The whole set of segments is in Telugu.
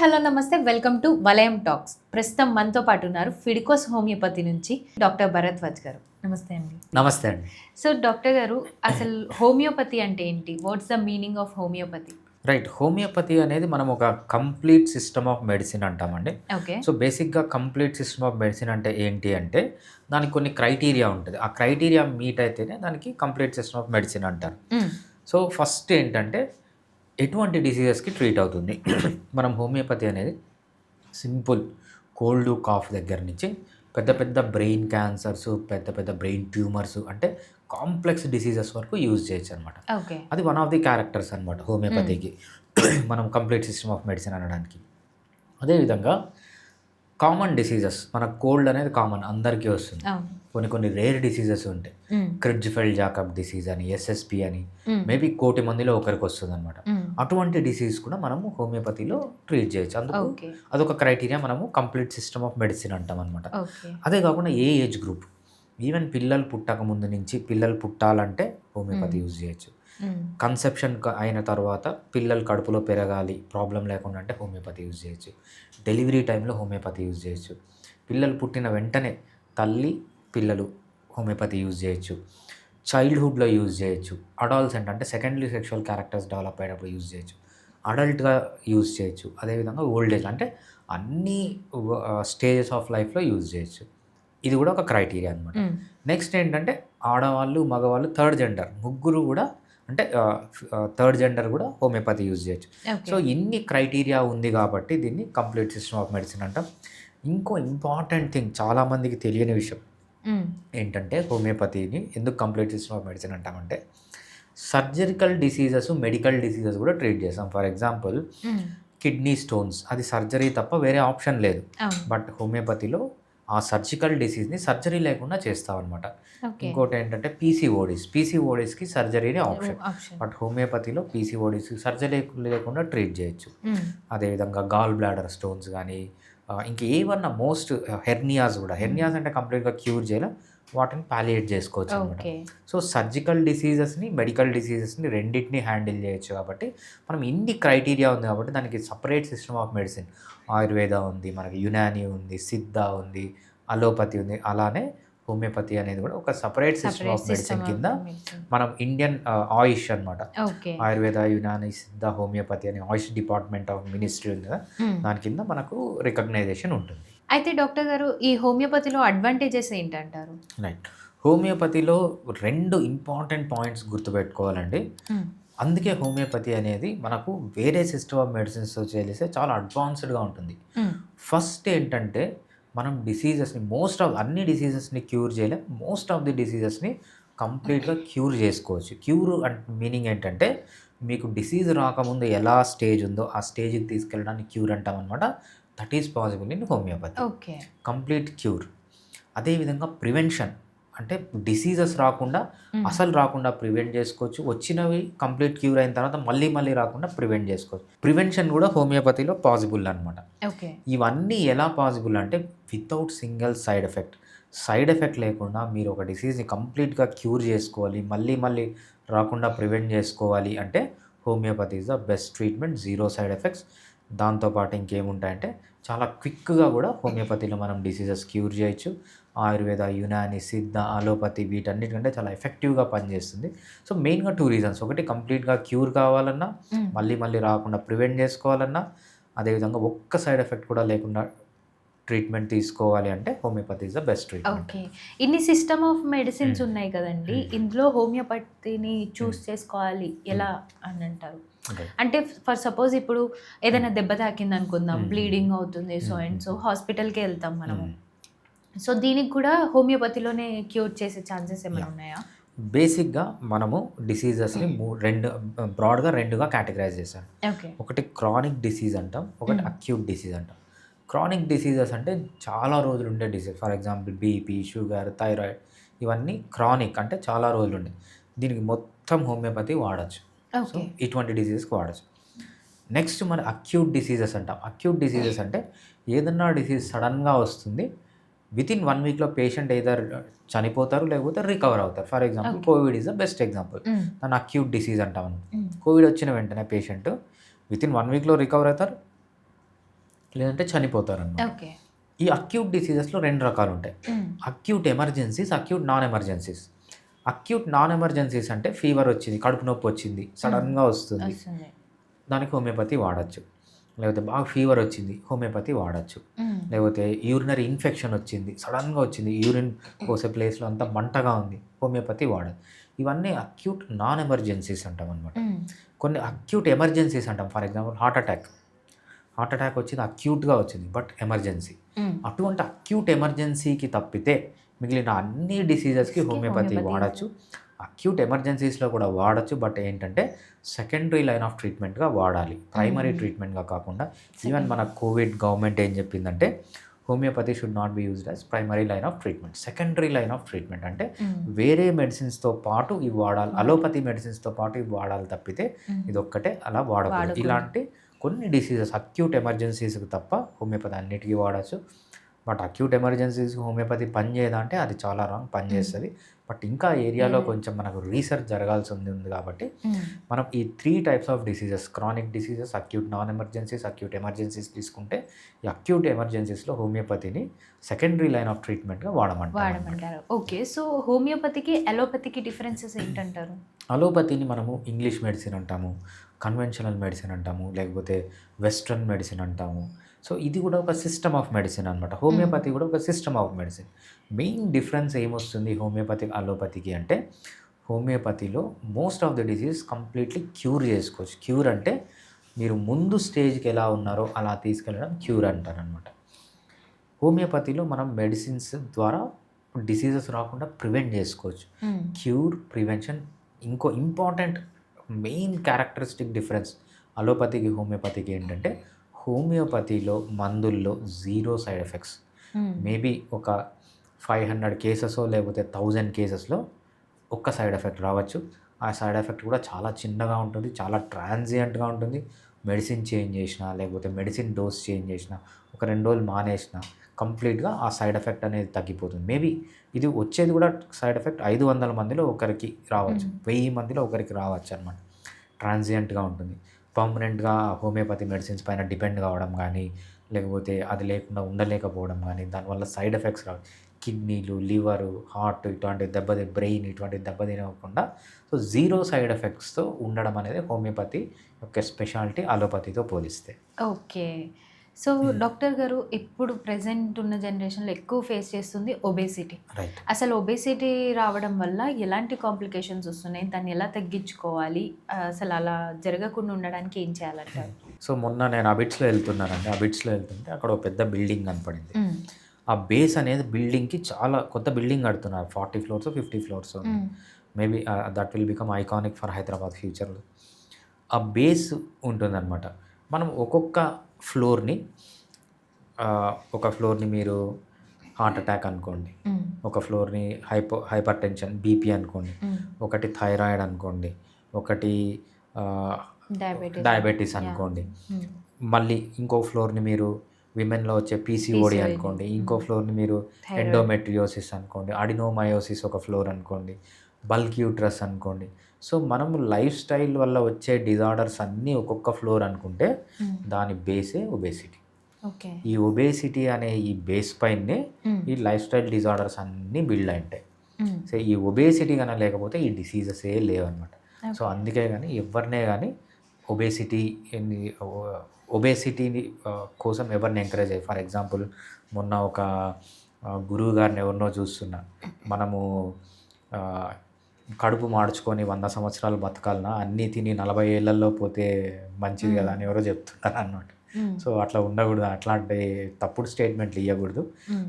హలో నమస్తే వెల్కమ్ టు వలయం టాక్స్. ప్రస్తుతం మనతో పాటు ఉన్నారు ఫిడికోస్ హోమియోపతి నుంచి డాక్టర్ భరద్వాజ్ గారు. నమస్తే అండి. నమస్తే అండి. సో డాక్టర్ గారు, అసలు హోమియోపతి అంటే ఏంటి? What's the meaning of homeopathy? Right. Homeopathy అనేది మనం ఒక కంప్లీట్ సిస్టమ్ ఆఫ్ మెడిసిన్ అంటామండి. ఓకే. సో, బేసిక్‌గా కంప్లీట్ సిస్టమ్ ఆఫ్ మెడిసిన్ అంటే ఏంటి అంటే, దానికి కొన్ని క్రైటీరియా ఉంటది. ఆ క్రైటీరియా మీట్ అయితేనే దానికి కంప్లీట్ సిస్టమ్ ఆఫ్ మెడిసిన్ అంటారు. హ్మ్. సో, ఫస్ట్ ఏంటంటే, ఎటువంటి డిసీజెస్‌కి ట్రీట్ అవుతుంది. మనం హోమియోపతి అనేది సింపుల్ కోల్డ్, కాఫ్ దగ్గర నుంచి పెద్ద పెద్ద బ్రెయిన్ క్యాన్సర్స్, పెద్ద పెద్ద బ్రెయిన్ ట్యూమర్స్ అంటే కాంప్లెక్స్ డిసీజెస్ వరకు యూజ్ చేయొచ్చనమాట. ఓకే. అది వన్ ఆఫ్ ది క్యారెక్టర్స్ అనమాట హ్మ్. హోమియోపతికి. మనం కంప్లీట్ సిస్టమ్ ఆఫ్ మెడిసిన్ అనడానికి. అదేవిధంగా కామన్ డిసీజెస్, మనకు కోల్డ్ అనేది కామన్ అందరికీ వస్తుంది. అవును. కొన్ని కొన్ని రేర్ డిసీజెస్ ఉంటాయి. హ్మ్. క్రిడ్జ్‌ఫెల్డ్ జాకబ్ డిసీజ్ అని, ఎస్ఎస్‌పి అని, హ్మ్. మేబీ 1,00,00,000 మందిలో ఒకరికొస్తదనమాట. హ్మ్. అటువంటి డిసీజ్ కూడా మనము హోమియోపతిలో ట్రీట్ చేయొచ్చు. అందుకు ఓకే. అదొక క్రైటీరియా, మనము కంప్లీట్ సిస్టమ్ ఆఫ్ మెడిసిన్ అంటామనమాట. ఓకే. అదే కాకుండా ఏ ఏజ్ గ్రూప్, ఈవెన్ పిల్లలు పుట్టక ముందు నుంచి పిల్లలు పుట్టాలంటే హోమియోపతి హ్మ్. యూజ్ చేయొచ్చు. హ్మ్. కన్సెప్షన్ అయిన తర్వాత పిల్లలు కడుపులో పెరగాలి, ప్రాబ్లమ్ లేకుండా అంటే హోమియోపతి యూజ్ చేయొచ్చు. డెలివరీ టైంలో హోమియోపతి యూజ్ చేయొచ్చు. పిల్లలు పుట్టిన వెంటనే తల్లి, పిల్లలు హోమియోపతి యూజ్ చేయొచ్చు. చైల్డ్‌హుడ్‌లో యూజ్ చేయొచ్చు. అడాలసెంట్ అంటే సెకండరీ సెక్షువల్ క్యారెక్టర్స్ డెవలప్ అయినప్పుడు యూజ్ చేయొచ్చు. అడల్ట్‌గా యూజ్ చేయొచ్చు. అదేవిధంగా ఓల్డ్ ఏజ్ అంటే అన్ని స్టేజెస్ ఆఫ్ లైఫ్‌లో యూజ్ చేయొచ్చు. ఇది కూడా ఒక క్రైటీరియా అనమాట. హ్మ్. నెక్స్ట్ ఏంటంటే ఆడవాళ్ళు, మగవాళ్ళు, థర్డ్ జెండర్ ముగ్గురు కూడా అంటే థర్డ్ జెండర్ కూడా హోమియోపతి యూజ్ చేయొచ్చు. So, okay. ఇన్ని క్రైటీరియా ఉంది కాబట్టి దీన్ని కంప్లీట్ సిస్టమ్ ఆఫ్ మెడిసిన్ అంటాం. ఇంకో ఇంపార్టెంట్ థింగ్ చాలామందికి తెలియని విషయం హ్మ్. ఏంటంటే, హోమియోపతిని ఎందుకు కంప్లీట్ సిస్టమ్ ఆఫ్ మెడిసిన్ అంటామంటే, సర్జరికల్ డిసీజెస్, మెడికల్ డిసీజెస్ కూడా ట్రీట్ చేస్తాం. For example hmm. Kidney stones, అది సర్జరీ తప్ప వేరే ఆప్షన్ లేదు. అవును. బట్ హోమియోపతిలో ఆ సర్జికల్ డిసీజ్‌ని సర్జరీ లేకుండా చేస్తామనమాట. ఓకే. ఇంకోటేంటంటే పీసీఓడీస్‌కి సర్జరీనే ఆప్షన్. ఆప్షన్. బట్ హోమియోపతిలో పీసీఓడీస్‌కి సర్జరీ లేకుండా ట్రీట్ చేయొచ్చు. హ్మ్. అదేవిధంగా గాల్ బ్లాడర్ స్టోన్స్ గానీ, ఇంకేవన్నా మోస్ట్ హెర్నియాస్ గూడా. హ్మ్. హెర్నియాస్ అంటే కంప్లీట్‌గా క్యూర్ చేయలేం. వాటిని పాలియేట్ చేసుకోవచ్చనమాట. ఓకే. సో, సర్జికల్ డిసీజెస్‌ని, మెడికల్ డిసీజెస్‌ని రెండిటిని హ్యాండిల్ చేయొచ్చు కాబట్టి, మనం ఇన్ని క్రైటీరియా ఉంది కాబట్టి దానికి separate system of medicine. Ayurveda ఉంది, మనకి యునాని ఉంది, సిద్ధ ఉంది, అలోపతి ఉంది. అలానే హోమియోపతి అనేది కూడా ఒక separate system separate of medicine system of కింద మెడిసిన్. మనం ఇండియన్ ఆయుష్ అనమాట. ఓకే. ఆయుర్వేద, యునాని, సిద్ధ, హోమియోపతి అని ఆయుష్ డిపార్ట్మెంట్ ఆఫ్ మినిస్ట్రీ ఉంది కదా! హ్మ్. దాని కింద మనకు రికగ్నైజేషన్ ఉంటుంది. అయితే డాక్టర్ గారు, ఈ హోమియోపతిలో అడ్వాంటేజెస్ ఏంటంటారు? రైట్. హోమియోపతిలో 2 ఇంపార్టెంట్ పాయింట్స్ గుర్తుపెట్టుకోవాలండి. హ్మ్. అందుకే హోమియోపతి అనేది మనకు వేరే సిస్టమ్ ఆఫ్ మెడిసిన్స్‌తో చేలిస్తే చాలా అడ్వాన్స్డ్‌గా ఉంటుంది. హ్మ్. ఫస్ట్ ఏంటంటే, మనం డిసీజెస్‌ని మోస్ట్ ఆఫ్ అన్ని డిసీజెస్‌ని క్యూర్ చేయలేం. మోస్ట్ ఆఫ్ ది డిసీజెస్‌ని కంప్లీట్‌గా క్యూర్ చేసుకోవచ్చు. క్యూర్ మీనింగ్ ఏంటంటే, మీకు డిసీజ్ రాకముందు ఎలా స్టేజ్ ఉందో, ఆ స్టేజ్‌కి తీసుకెళ్ళడాన్ని క్యూర్ అంటామనమాట. That is possible in homeopathy. Okay. Complete cure. అదేవిధంగా ప్రివెన్షన్ అంటే డిసీజెస్ రాకుండా, హ్మ్. అసలు రాకుండా ప్రివెంట్ చేసుకోవచ్చు. వచ్చినవి కంప్లీట్ క్యూర్ అయిన తర్వాత మళ్ళీ మళ్ళీ రాకుండా ప్రివెంట్ చేసుకోవచ్చు. ప్రివెన్షన్ కూడా హోమియోపతిలో పాసిబుల్ అనమాట. ఓకే. ఇవన్నీ ఎలా పాసిబుల్ అంటే without single side effect. Side effect లేకుండా మీరు ఒక డిసీజ్‌ని కంప్లీట్‌గా క్యూర్ చేసుకోవాలి. మళ్ళీ మళ్ళీ రాకుండా ప్రివెంట్ చేసుకోవాలి అంటే homeopathy is the best treatment. Zero side effects. దాంతో పాటు ఇంకేముంటాయంటే చాలా క్విక్‌గా కూడా హోమియోపతిలో మనం డిసీజెస్ క్యూర్ చేయొచ్చు. ఆయుర్వేద, యునాని, సిద్ధ, అలోపతి వీటన్నిటికంటే చాలా ఎఫెక్టివ్‌గా పనిచేస్తుంది. సో, మెయిన్‌గా 2 రీజన్స్. ఒకటి కంప్లీట్‌గా క్యూర్ కావాలన్నా, హ్మ్. మళ్ళీ మళ్ళీ రాకుండా ప్రివెంట్ చేసుకోవాలన్నా, అదేవిధంగా ఒక్క సైడ్ ఎఫెక్ట్ కూడా లేకుండా ట్రీట్మెంట్ తీసుకోవాలి అంటే homeopathy is the best treatment. Okay. ఇన్ని సిస్టమ్ ఆఫ్ మెడిసిన్స్ హ్మ్. ఉన్నాయి కదండీ! హ్మ్. ఇందులో హోమియోపతిని హ్మ్. చూస్ చేసుకోవాలి హ్మ్. ఎలా అనంటారు? రైట్. అంటే ఫర్ సపోజ్ ఇప్పుడు హ్మ్. ఏదైనా దెబ్బ తాకిందనుకుందాం, హ్మ్. బ్లీడింగ్ అవుతుంది. సో హ్మ్. అండ్ హ్మ్. సో హాస్పిటల్‌కే ఎళ్తాం మనము. హ్మ్. సో దీనికి కూడా హోమియోపతిలోనే క్యూర్ చేసే ఛాన్సెస్ ఏమైనా యాహ్! ఉన్నాయా? బేసిక్‌గా మనము డిసీజెస్‌ని బ్రాడ్‌గా 2గా కేటగరైజ్ చేశారు. ఓకే. ఒకటి క్రానిక్ డిసీజ్ అంటాం. ఒకటి హ్మ్. అక్యూట్ డిసీజ్ అంటాం. క్రానిక్ డిసీజెస్ అంటే చాలా రోజులు ఉండే disease. For example BP, sugar, thyroid ఇవన్నీ క్రానిక్ అంటే చాలా రోజులుండే. దీనికి మొత్తం హోమియోపతి వాడొచ్చు. So, okay. ఇటువంటి డిసీజెస్‌కి వాడొచ్చు. నెక్స్ట్ మన అక్యూట్ డిసీజెస్ అంటాం. అక్యూట్ డిసీజెస్ అంటే ఏదన్నా డిసీజ్ సడెన్‌గా వస్తుంది. వితిన్ 1 వీక్‌లో పేషెంట్ ఎయిదర్ చనిపోతారు, లేకపోతే రికవర్ అవుతారు. For example okay. Covid is the best example. హ్మ్. దాన్ని అక్యూట్ డిసీజ్ అంటాం. హ్మ్. కోవిడ్ వచ్చిన వెంటనే పేషెంట్ వితిన్ 1 వీక్‌లో రికవర్ అవుతారు. లేదంటే చనిపోతారనమాట. ఓకే. ఈ అక్యూట్ డిసీజెస్‌లో 2 రకాలు ఉంటాయి. Acute emergencies, acute non emergencies. Acute non emergencies అంటే ఫీవర్ వచ్చింది, కడుపు నొప్పి వచ్చింది, సడన్‌గా వస్తుంది. వస్తుంది. దానికి హోమియోపతి వాడొచ్చు. లేకపోతే బాగా ఫీవర్ వచ్చింది, హోమియోపతి వాడొచ్చు. లేకపోతే యూరినరీ ఇన్ఫెక్షన్ వచ్చింది, సడన్‌గా వచ్చింది, యూరిన్ పోసే ప్లేస్‌లో అంతా మంటగా ఉంది, హోమియోపతి వాడొచ్చు. ఇవన్నీ అక్యూట్ నాన్ ఎమర్జెన్సీస్ అంటామనమాట. కొన్ని అక్యూట్ ఎమర్జెన్సీస్ అంటాం. ఫర్ ఎగ్జాంపుల్ హార్ట్ అటాక్ వచ్చింది, అక్యూట్‌గా వచ్చింది, బట్ ఎమర్జెన్సీ. అటువంటి అక్యూట్ ఎమర్జెన్సీకి తప్పితే మిగిలిన అన్ని డిసీజెస్‌కి హోమియోపతి వాడచ్చు. అక్యూట్ ఎమర్జెన్సీస్‌లో కూడా వాడచ్చు. బట్ ఏంటంటే సెకండరీ లైన్ ఆఫ్ ట్రీట్మెంట్‌గా వాడాలి. ప్రైమరీ ట్రీట్మెంట్‌గా కాకుండా. ఈవెన్ మన కోవిడ్ గవర్నమెంట్ ఏం చెప్పిందంటే homeopathy should not be used as primary line of treatment. Secondary line of treatment అంటే వేరే మెడిసిన్స్‌తో పాటు ఇవి వాడాలి. అలోపతి మెడిసిన్స్‌తో పాటు ఇవి వాడాలి తప్పితే ఇదొక్కటే అలా వాడకూడదు. ఇలాంటి కొన్ని డిసీజెస్ అక్యూట్ ఎమర్జెన్సీస్‌కి తప్ప హోమియోపతి అన్నిటికీ వాడచ్చు. బట్ అక్యూట్ ఎమర్జెన్సీస్‌కి హోమియోపతి పనిచేయదా అంటే అది చాలా రాంగ్, పనిచేస్తుంది. బట్ ఇంకా ఏరియాలో కొంచెం మనకు రీసెర్చ్ జరగాల్సి ఉంది కాబట్టి మనం ఈ 3 types of diseases, chronic diseases, acute non emergencies, acute emergencies తీసుకుంటే ఈ అక్యూట్ ఎమర్జెన్సీస్‌లో హోమియోపతిని సెకండరీ లైన్ ఆఫ్ ట్రీట్మెంట్‌గా వాడమంటారు. ఓకే. సో హోమియోపతికి, అలోపతికి డిఫరెన్సెస్ ఏంటంటారు? అలోపతిని మనము ఇంగ్లీష్ మెడిసిన్ అంటాము, కన్వెన్షనల్ మెడిసిన్ అంటాము, లేకపోతే వెస్ట్రన్ మెడిసిన్ అంటాము. సో ఇది కూడా ఒక సిస్టమ్ ఆఫ్ మెడిసిన్ అనమాట. హోమియోపతి కూడా ఒక system of medicine. Main difference ఏమొస్తుంది హోమియోపతి, అలోపతికి అంటే హోమియోపతిలో most of the disease completely cure చేసుకోవచ్చు. క్యూర్ అంటే మీరు ముందు స్టేజ్కి ఎలా ఉన్నారో అలా తీసుకెళ్ళడం క్యూర్ అంటారనమాట. హోమియోపతిలో మనం మెడిసిన్స్ ద్వారా డిసీజెస్ రాకుండా ప్రివెంట్ చేసుకోవచ్చు. Cure, prevention. ఇంకో ఇంపార్టెంట్ మెయిన్ క్యారెక్టరిస్టిక్ డిఫరెన్స్ అలోపతికి, హోమియోపతికి ఏంటంటే హోమియోపతిలో మందుల్లో 0 సైడ్ ఎఫెక్ట్స్. మేబీ ఒక 500 కేసెస్ లేకపోతే 1000 కేసెస్లో ఒక్క సైడ్ ఎఫెక్ట్ రావచ్చు. ఆ సైడ్ ఎఫెక్ట్ కూడా చాలా చిన్నగా ఉంటుంది, చాలా ట్రాన్సియంట్గా ఉంటుంది. మెడిసిన్ చేంజ్ చేసినా లేకపోతే మెడిసిన్ డోస్ చేంజ్ చేసినా, ఒక 2 రోజులు మానేసినా కంప్లీట్గా ఆ సైడ్ ఎఫెక్ట్ అనేది తగ్గిపోతుంది. మేబీ ఇది వచ్చేది కూడా సైడ్ ఎఫెక్ట్ 500 మందిలో ఒకరికి రావచ్చు, 1000 మందిలో ఒకరికి రావచ్చు అనమాట. ట్రాన్సియంట్గా ఉంటుంది. పర్మనెంట్గా హోమియోపతి మెడిసిన్స్ పైన డిపెండ్ కావడం కానీ, లేకపోతే అది లేకుండా ఉండలేకపోవడం కానీ, దానివల్ల సైడ్ ఎఫెక్ట్స్ రావు. కిడ్నీలు, లివరు, హార్ట్ ఇటువంటి బ్రెయిన్ ఇటువంటి దెబ్బతినకుండా సో 0 సైడ్ ఎఫెక్ట్స్తో ఉండడం అనేది హోమియోపతి యొక్క స్పెషాలిటీ అలోపతితో పోలిస్తే. ఓకే. సో డాక్టర్ గారు, ఇప్పుడు ప్రెజెంట్ ఉన్న జనరేషన్లో ఎక్కువ ఫేస్ చేస్తుంది ఒబేసిటీ. రైట్. అసలు ఒబేసిటీ రావడం వల్ల ఎలాంటి కాంప్లికేషన్స్ వస్తున్నాయి? దాన్ని ఎలా తగ్గించుకోవాలి? అసలు అలా జరగకుండా ఉండడానికి ఏం చేయాలంటారు? సో మొన్న నేను అబిట్స్లో వెళ్తున్నానండి. అబిట్స్లో వెళ్తుంటే అక్కడ ఒక పెద్ద బిల్డింగ్ కనపడింది. ఆ బేస్ అనేది బిల్డింగ్కి చాలా కొత్త బిల్డింగ్ కడుతున్నారు. 40 floors 50 floors. Maybe that will become iconic for Hyderabad ఫ్యూచర్లో. ఆ బేస్ ఉంటుందన్నమాట. మనం ఒక్కొక్క ఫ్లోర్ని ఒక ఫ్లోర్ని మీరు హార్ట్ అటాక్ అనుకోండి, ఒక ఫ్లోర్ని హైపర్ టెన్షన్ బీపీ అనుకోండి, ఒకటి థైరాయిడ్ అనుకోండి, ఒకటి డయాబెటీస్ అనుకోండి, మళ్ళీ ఇంకో ఫ్లోర్ని మీరు విమెన్లో వచ్చే పీసీఓడి అనుకోండి, ఇంకో ఫ్లోర్ని మీరు ఎండోమెట్రియోసిస్ అనుకోండి, అడినోమయోసిస్ ఒక ఫ్లోర్ అనుకోండి, బల్క్ యూట్రస్ అనుకోండి. సో మనం లైఫ్ స్టైల్ వల్ల వచ్చే డిజార్డర్స్ అన్నీ ఒక్కొక్క ఫ్లోర్ అనుకుంటే దాని బేసే ఒబేసిటీ. ఈ ఒబేసిటీ అనే ఈ బేస్ పైనే ఈ లైఫ్ స్టైల్ డిజార్డర్స్ అన్నీ బిల్డ్ అయింటాయి. సో ఈ ఒబేసిటీ కన్నా లేకపోతే ఈ డిసీజెస్ ఏ లేవన్నమాట. సో అందుకే కానీ ఎవరినే కానీ ఒబేసిటీని కోసం ఎవరిని ఎంకరేజ్ అయ్యి, ఫర్ ఎగ్జాంపుల్ మొన్న ఒక గురువు గారిని ఎవరినో చూస్తున్నా, మనము కడుపు మార్చుకొని 100 సంవత్సరాలు బతకాలన్నా అన్నీ తిని 40 ఏళ్లలో పోతే మంచిది కదా అని ఎవరో చెప్తున్నారు అన్నమాట. సో అట్లా ఉండకూడదు, అట్లాంటి తప్పుడు స్టేట్మెంట్లు ఇవ్వకూడదు.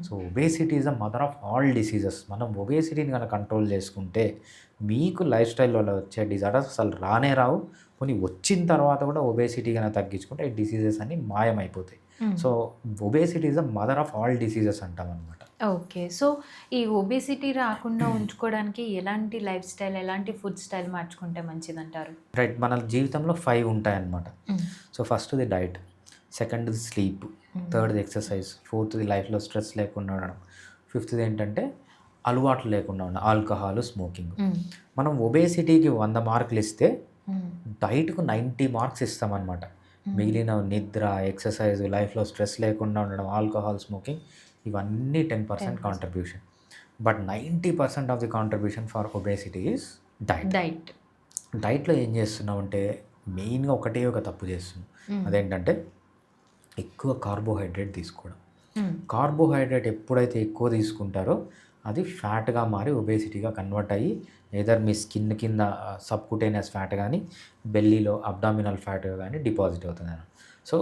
So obesity is the mother of all diseases. మనం ఒబేసిటీని కనుక కంట్రోల్ చేసుకుంటే మీకు లైఫ్ స్టైల్లో వచ్చే డిజార్డర్స్ అసలు రానే రావు. కొన్ని వచ్చిన తర్వాత కూడా ఒబేసిటీ కనుక తగ్గించుకుంటే ఈ డిసీజెస్ అన్నీ మాయమైపోతాయి. So obesity is the mother of all diseases అంటాం అనమాట. ఓకే. సో ఈ ఒబేసిటీ రాకుండా ఉంచుకోవడానికి ఎలాంటి లైఫ్ స్టైల్, ఎలాంటి ఫుడ్ స్టైల్ మార్చుకుంటే మంచిదంటారు? రైట్. మన జీవితంలో 5 ఉంటాయన్నమాట. సో ఫస్ట్ది డైట్, సెకండ్ది స్లీప్, థర్డ్ది ఎక్సర్సైజ్, ఫోర్త్ది లైఫ్లో స్ట్రెస్ లేకుండా ఉండడం, ఫిఫ్త్ది ఏంటంటే అలవాట్లు లేకుండా ఉండడం, ఆల్కహాల్, స్మోకింగ్. మనం ఒబేసిటీకి 100 మార్కులు ఇస్తే డైట్కు 90 మార్క్స్ ఇస్తామన్నమాట. మిగిలిన నిద్ర, ఎక్సర్సైజ్, లైఫ్‌లో స్ట్రెస్ లేకుండా ఉండడం, ఆల్కహాల్, స్మోకింగ్ ఇవన్నీ 10% 10%. Contribution. But 90% of the contribution for obesity is diet. Diet. డైట్‌లో ఏం చేస్తున్నామంటే మెయిన్‌గా ఒకటే ఒక తప్పు చేస్తున్నాం. హ్మ్. అదేంటంటే ఎక్కువ కార్బోహైడ్రేట్ తీసుకోవడం. హ్మ్. కార్బోహైడ్రేట్ ఎప్పుడైతే ఎక్కువ తీసుకుంటారో అది ఫ్యాట్‌గా మారి ఒబేసిటీగా కన్వర్ట్ అయ్యి ఎయిదర్ మీ స్కిన్ కింద సబ్‌కుటేనియస్ ఫ్యాట్ గానీ, బెల్లీలో అబ్డామినల్ ఫ్యాట్ గానీ డిపాజిట్ అవుతుందన్నమాట. So,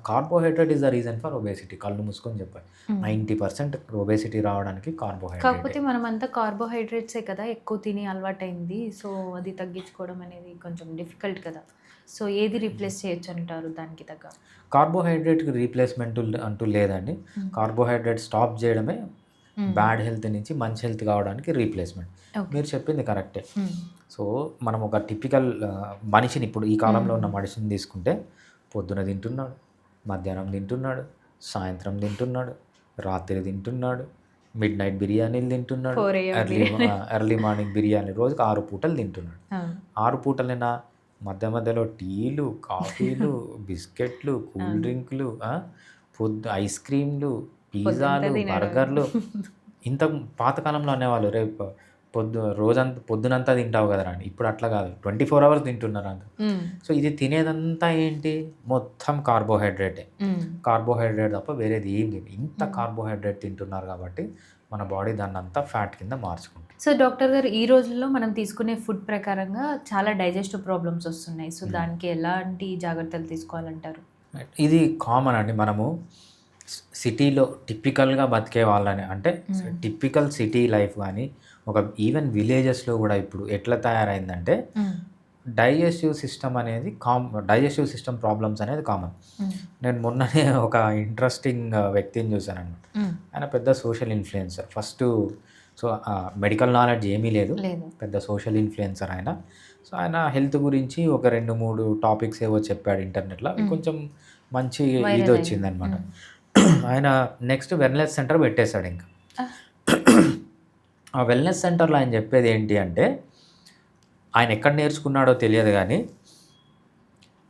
carbohydrate is the reason for obesity. కళ్ళు మూసుకొని చెప్పాలి. హ్మ్. 90% ఒబేసిటీ రావడానికి కార్బోహైడ్రేటే. కాకపోతే మనమంతా కార్బోహైడ్రేట్సే కదా ఎక్కువ తిని అలవాటైంది. సో, అది తగ్గించుకోవడం అనేది కొంచెం డిఫికల్ట్ కదా! సో, ఏది రీప్లేస్ చేయొచ్చంటారు దానికి తగ్గ? కార్బోహైడ్రేట్‌కి రీప్లేస్‌మెంట్ అంటూ లేదండి. హ్మ్. కార్బోహైడ్రేట్ స్టాప్ చేయడమే హ్మ్. బ్యాడ్ హెల్త్ నుంచి మంచి హెల్త్ కావడానికి రీప్లేస్‌మెంట్. ఓకే. మీరు చెప్పింది కరెక్టే. హ్మ్. సో, మనం ఒక టిపికల్ మనిషిని ఇప్పుడు ఈ కాలంలో ఉన్న మనిషిని తీసుకుంటే పొద్దున తింటున్నాడు, మధ్యాహ్నం తింటున్నాడు, సాయంత్రం తింటున్నాడు, రాత్రి తింటున్నాడు, మిడ్‌నైట్ బిర్యానీలు తింటున్నాడు, 4 AM biryani. Early morning biryani రోజుకి 6 పూటలు తింటున్నాడు. అవును. 6 పూటలేనా మధ్య మధ్యలో టీలు, కాఫీలు, బిస్కెట్‌లు, కూల్ అవును. డ్రింక్‌లు ఐస్ క్రీమ్‌లు, పొద్దంతా పిజ్జాలు, తినడం. బర్గర్‌లు. ఇంత పాతకాలంలో అనేవాళ్ళు రేపు పొద్దునంతా తింటావు కదరా అని. ఇప్పుడు అట్లా కాదు. 24 అవర్స్ తింటున్నారు అందరూ. హ్మ్. సో, ఇది తినేదంతా ఏంటి? మొత్తం కార్బోహైడ్రేటే. హ్మ్. కార్బోహైడ్రేట్ తప్ప వేరేది ఏం లేదు. ఇంత హ్మ్. కార్బోహైడ్రేట్ తింటున్నారు కాబట్టి మన బాడీ దాన్నంతా ఫ్యాట్ కింద మార్చుకుంటుంది. సో, డాక్టర్ గారు ఈ రోజుల్లో మనం తీసుకునే ఫుడ్ ప్రకారంగా చాలా డైజెస్టివ్ ప్రాబ్లమ్స్ వస్తున్నాయి. సో, దానికి ఎలాంటి జాగ్రత్తలు తీసుకోవాలంటారు? ఇది కామన్ అండి. మనము సిటీలో టిపికల్‌గా బతికే వాళ్ళని అంటే హ్మ్. టిపికల్ సిటీ లైఫ్ గానీ, ఒక ఈవెన్ విలేజెస్‌లో గూడా ఇప్పుడు ఎట్లా తయారైందంటే హ్మ్. డైజెస్టివ్ సిస్టమ్ ప్రాబ్లమ్స్ అనేది కామన్. హ్మ్. నేను మొన్ననే ఒక ఇంట్రెస్టింగ్ వ్యక్తిని చూసాననమాట. హ్మ్. ఆయన పెద్ద సోషల్ ఇన్‌ఫ్లుయెన్సర్. మెడికల్ నాలెడ్జ్ ఏమీ లేదు. లేదు. పెద్ద సోషల్ ఇన్‌ఫ్లుయెన్సర్ ఆయన. సో, ఆయన హెల్త్ గురించి ఒక 2, 3 టాపిక్స్ ఏవో చెప్పాడు ఇంటర్నెట్‌లో. అవి కొంచెం మంచి వైరల్ అయింది. ఇదొచ్చిందనమాట. ఆయన నెక్స్ట్ వెల్‌నెస్ సెంటర్ పెట్టేసాడింక. ఆహ్! ఆ వెల్‌నెస్ సెంటర్‌లో ఆయన చెప్పేది ఏంటి అంటే, ఆయన ఎక్కడ నేర్చుకున్నాడో తెలియదు గానీ,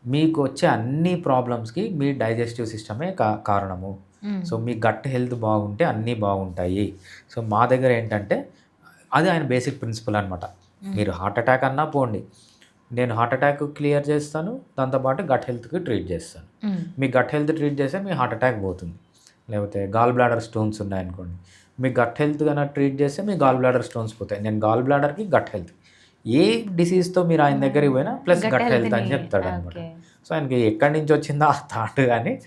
మీకొచ్చే అన్ని ప్రాబ్లమ్స్‌కి మీ డైజెస్టివ్ సిస్టమే కారణము. హ్మ్. సో, మీ గట్ హెల్త్ బాగుంటే అన్నీ బాగుంటాయి. సో, మా దగ్గర ఏంటంటే అది ఆయన బేసిక్ ప్రిన్సిపల్ అనమాట. హ్మ్. మీరు హార్ట్ అటాక్ అన్నా పోండి. నేను హార్ట్ అటాక్ క్లియర్ చేస్తాను. దాంతో పాటు గట్ హెల్త్‌కి ట్రీట్ చేస్తాను. హ్మ్. మీ గట్ హెల్త్ ట్రీట్ చేస్తే మీ హార్ట్ అటాక్ పోతుంది. లేకపోతే గాల్ బ్లాడర్ స్టోన్స్ ఉన్నాయనుకోండి. మీ గట్ హెల్త్ గనక ట్రీట్ చేస్తే మీ గాల్ బ్లాడర్ స్టోన్స్ పోతాయి. నేను గాల్ బ్లాడర్‌కి గట్ హెల్త్. ఏ డిసీజ్‌తో మీరు ఆయన దగ్గరికి పోయినా ప్లస్ గట్ గట్ హెల్త్ అని హెల్త్‌ని చెప్తాడనమాట. ఓకే. సో, ఆయనకి ఎక్కడి నుంచి వచ్చిందో ఆ థాట్ గాని,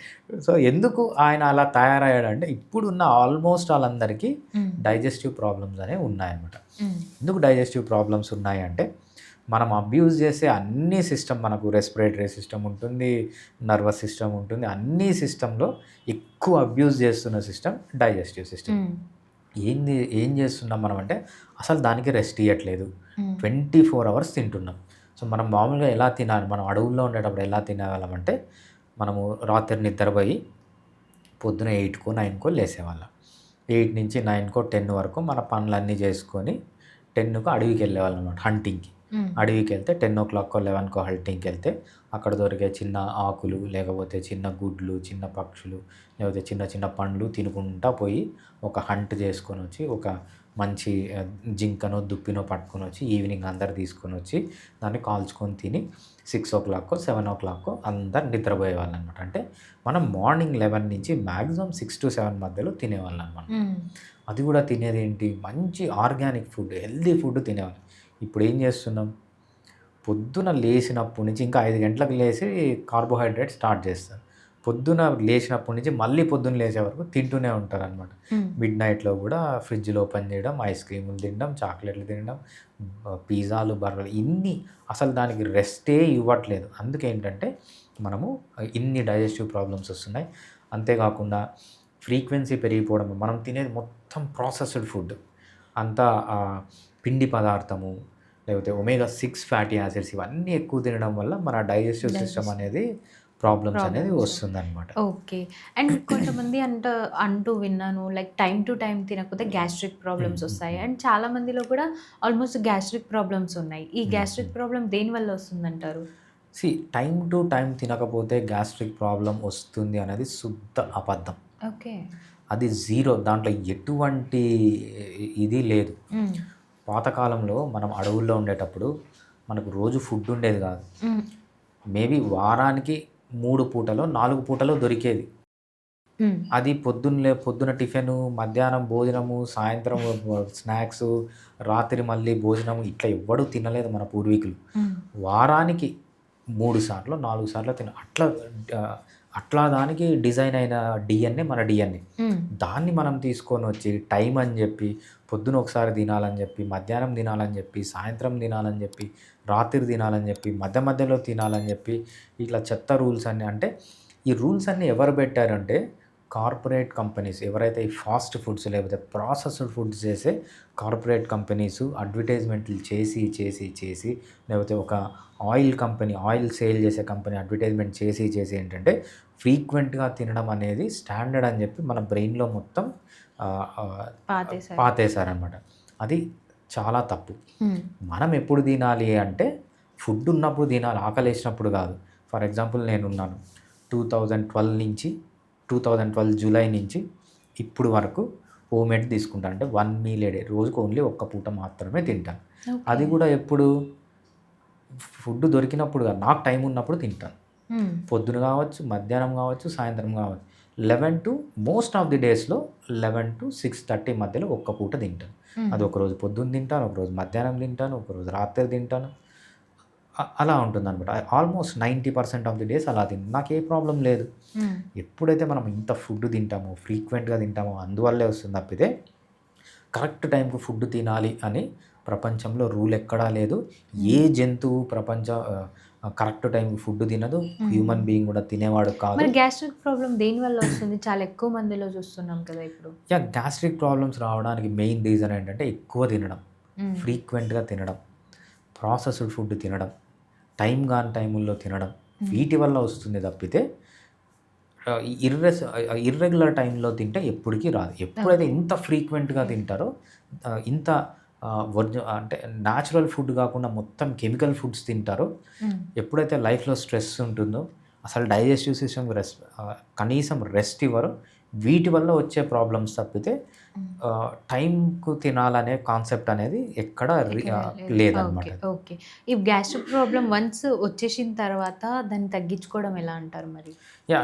సో, ఎందుకు ఆయన అలా తయారయ్యాడంటే ఇప్పుడున్న ఆల్మోస్ట్ ఆళ్ళందరికీ హ్మ్. డైజెస్టివ్ ప్రాబ్లమ్స్ అనేవి ఉన్నాయన్నమాట. హ్మ్. ఎందుకు డైజెస్టివ్ ప్రాబ్లమ్స్ ఉన్నాయంటే, మనం అబ్యూజ్ చేసే అన్ని సిస్టమ్ మనకు రెస్పిరేటరీ సిస్టమ్ ఉంటుంది, నర్వస్ సిస్టమ్ ఉంటుంది. అన్ని సిస్టమ్‌లో ఎక్కువ అబ్యూజ్ చేస్తున్న సిస్టమ్ డైజెస్టివ్ సిస్టమ్. హ్మ్. ఏం చేస్తున్నాం మనం అంటే, అసలు దానికి రెస్ట్ ఇయ్యట్లేదు. హ్మ్. 24 అవర్స్ తింటున్నాం. సో, మనం మామూలుగా ఎలా తినాలి? మనం అడవుల్లో ఉండేటప్పుడు ఎలా తినేవాళ్ళమంటే, మనము రాత్రి నిద్రపోయి పొద్దున 8కో, 9కో లేసేవాళ్ళం. 8-9కో, 10 వరకు మన పనులన్నీ చేసుకొని 10కు అడవికెళ్ళేవాళ్ళమన్నమాట హంటింగ్‌కి. హ్మ్. అడవికెళ్తే 10:00కో, 11కో హంటింగ్‌కెళ్తే అక్కడ దొరికే చిన్న ఆకులు, లేకపోతే చిన్న గుడ్లు, చిన్న పక్షులు, లేకపోతే చిన్న చిన్న పండ్లు తినుకుంటా పోయి ఒక హంట్ చేసుకొనొచ్చి ఒక మంచి జింకనో, దుప్పినో పట్టుకొనొచ్చి ఈవినింగ్ అందరూ తీసుకొనొచ్చి దాన్ని కాల్చుకొని తిని 6:00కో, 7:00కో అందరూ నిద్రపోయేవాళ్ళనమాట. అంటే మనం మార్నింగ్ 11 నుంచి మాక్సిమం 6-7 మధ్యలో తినేవాళ్ళం మనం. హ్మ్. అది కూడా తినేదేంటి మంచి ఆర్గానిక్ ఫుడ్, హెల్తీ ఫుడ్ తినేవాళ్ళం. ఇప్పుడేం చేస్తున్నాం? పొద్దున లేసినప్పటి నుంచి ఇంకా 5 గంటలకు లేసి కార్బోహైడ్రేట్ స్టార్ట్ చేస్తారు. పొద్దున లేచినప్పటి నుంచి మళ్ళీ పొద్దున్న లేసే వరకు తింటూనే ఉంటారనమాట. హ్మ్. మిడ్‌నైట్‌లో గూడా ఫ్రిడ్జ్‌లు ఓపెన్ చేయడం, ఐస్ క్రీములు తినడం, చాక్లెట్‌లు తినడం, పిజ్జాలు, బర్గర్‌లు ఇన్ని అసలు దానికి రెస్టే ఇవ్వట్లేదు. అందుకేంటంటే మనము ఇన్ని డైజెస్టివ్ ప్రాబ్లమ్స్ వస్తున్నాయి. అంతేకాకుండా ఫ్రీక్వెన్సీ పెరిగిపోవడం, మనం తినేది మొత్తం ప్రాసెస్డ్ ఫుడ్. అంతా పిండి పదార్థము, లేకపోతే ఒమేగా 6 ఫ్యాటీ యాసిడ్స్ ఇవన్నీ ఎక్కువ తినడం వల్ల మన డైజెస్టివ్ సిస్టమ్ డైజెస్ట్ అనేది ప్రాబ్లమ్స్ అనేది ప్రాబ్లమ్స్. వస్తుందనమాట. ఓకే. అండ్ కొంతమంది అంటూ విన్నాను లైక్ టైమ్ టు టైమ్ తినకపోతే గ్యాస్ట్రిక్ హ్మ్. ప్రాబ్లమ్స్ హ్మ్. వస్తాయి. హ్మ్. అండ్ చాలా మందిలో కూడా ఆల్మోస్ట్ గ్యాస్ట్రిక్ ప్రాబ్లమ్స్ ఉన్నాయి. ఈ హ్మ్. హ్మ్. గ్యాస్ట్రిక్ ప్రాబ్లమ్ దేనివల్ల వస్తుందంటారు? టైం టు టైం తినకపోతే గ్యాస్ట్రిక్ ప్రాబ్లం వస్తుంది అనేది శుద్ధ అబద్ధం. ఓకే. అది జీరో. దాంట్లో ఎటువంటి ఇది లేదు. హ్మ్. పాతకాలంలో మనం అడవుల్లో ఉండేటప్పుడు మనకు రోజు ఫుడ్ ఉండేది కాదు. హ్మ్. మేబీ వారానికి 3 పూటలో, 4 పూటలో దొరికేది. హ్మ్. అది పొద్దున టిఫిను, మధ్యాహ్నం భోజనము, సాయంత్రం స్నాక్సు, రాత్రి మళ్ళీ భోజనము ఇట్లా ఎవ్వడూ తినలేదు మన పూర్వీకులు. హ్మ్. వారానికి 3 సార్లో, 4 సార్లో అట్లా దానికి డిజైన్ అయిన డిఎన్ఏ మన డిఎన్ఏ. హ్మ్. దాన్ని మనం తీసుకొనొచ్చి టైం అని జెప్పి, పొద్దున ఒకసారి తినాలని జెప్పి, మధ్యాహ్నం తినాలని జెప్పి, సాయంత్రం తినాలని జెప్పి, రాత్రి తినాలని జెప్పి, మధ్యలో తినాలని జెప్పి, ఇట్లా చెత్త రూల్స్ అన్నీ అంటే ఈ రూల్స్ అన్నీ ఎవరు పెట్టారంటే కార్పొరేట్ కంపెనీస్. ఎవరైతే ఈ ఫాస్ట్ ఫుడ్స్ లేకపోతే ప్రాసెస్డ్ ఫుడ్స్ చేసే కార్పొరేట్ కంపెనీస్ అడ్వర్టైజ్మెంట్లు చేసి లేకపోతే ఒక ఆయిల్ సేల్ చేసే కంపెనీ అడ్వర్టైజ్మెంట్ చేసి ఏంటంటే ఫ్రీక్వెంట్‌గా తినడం అనేది స్టాండర్డ్ అని చెప్పి మన బ్రెయిన్‌లో మొత్తం పాతేశారనమాట. అది చాలా తప్పు. హ్మ్. మనం ఎప్పుడు తినాలి అంటే ఫుడ్ ఉన్నప్పుడు తినాలి. ఆకలేసినప్పుడు కాదు. ఫర్ ఎగ్జాంపుల్ నేనున్నాను. 2012 జూలై నుంచి ఇప్పుడు వరకు హోమ్‌మేడ్ తీసుకుంటాను. అంటే 1 మీల్ ఏ డే. రోజుకి ఓన్లీ ఒక్క పూట మాత్రమే తింటాను. అది ఓకే. కూడా ఎప్పుడు ఫుడ్ దొరికినప్పుడు కాదు. నాకు టైం ఉన్నప్పుడు తింటాను. హ్మ్. పొద్దున కావచ్చు, మధ్యాహ్నం కావచ్చు, సాయంత్రం కావచ్చు. 11 టు మోస్ట్ ఆఫ్ ది డేస్‌లో 11-6:30 మధ్యలో ఒక్క పూట తింటాను. హ్మ్. అది ఒకరోజు పొద్దున్న తింటాను, ఒకరోజు మధ్యాహ్నం తింటాను, ఒకరోజు రాత్రి తింటాను. అలా ఉంటుందనమాట. ఆల్మోస్ట్ 90% ఆఫ్ ది డేస్ అలా నాకే ప్రాబ్లమ్ లేదు. హ్మ్. ఎప్పుడైతే మనం ఇంత ఫుడ్ తింటామో, ఫ్రీక్వెంట్‌గా తింటామో అందువల్లే వస్తుంది తప్పితే కరెక్ట్ టైంకి ఫుడ్ తినాలి అని ప్రపంచంలో రూల్ ఎక్కడా లేదు. ఏ జంతువు కరెక్ట్ టైంకి ఫుడ్ తినదు. హ్యూమన్ బీయింగ్ కూడా తినేవాడు కాదు. మరి గ్యాస్ట్రిక్ ప్రాబ్లమ్ దేనివల్ల వస్తుంది? చాలా ఎక్కువ మందిలో చూస్తున్నాం కదా ఇప్పుడు. గ్యాస్ట్రిక్ ప్రాబ్లమ్స్ రావడానికి మెయిన్ రీజన్ ఏంటంటే ఎక్కువ తినడం, హ్మ్. ఫ్రీక్వెంట్‌గా తినడం, ప్రాసెస్డ్ ఫుడ్ తినడం, టైం గాని టైముల్లో తినడం. వీటి వల్ల వస్తుంది తప్పితే ఆహ్, ఇర్రెగ్యులర్ టైంలో తింటే ఎప్పటికి రాదు. ఎప్పుడైతే ఓకే. ఇంత ఫ్రీక్వెంట్‌గా తింటారో ఇంత అంటే న్యాచురల్ ఫుడ్ కాకుండా మొత్తం కెమికల్ ఫుడ్స్ తింటారో, హ్మ్. ఎప్పుడైతే లైఫ్‌లో స్ట్రెస్ ఉంటుందో, అసలు డైజెస్టివ్ సిస్టమ్‌కి కనీసం రెస్ట్ ఇవ్వరో, వీటి వల్ల వచ్చే ప్రాబ్లమ్స్ తప్పితే హ్మ్. టైంకు తినాలనే కాన్సెప్ట్ అనేది ఎక్కడ ఇక్కడ లేదు. లేదనమాట. ఓకే. ఓకే. ఈ గ్యాస్ట్రిక్ ప్రాబ్లమ్ వన్స్ వచ్చేసిన తర్వాత దాన్ని తగ్గించుకోవడం ఎలా అంటారు మరి?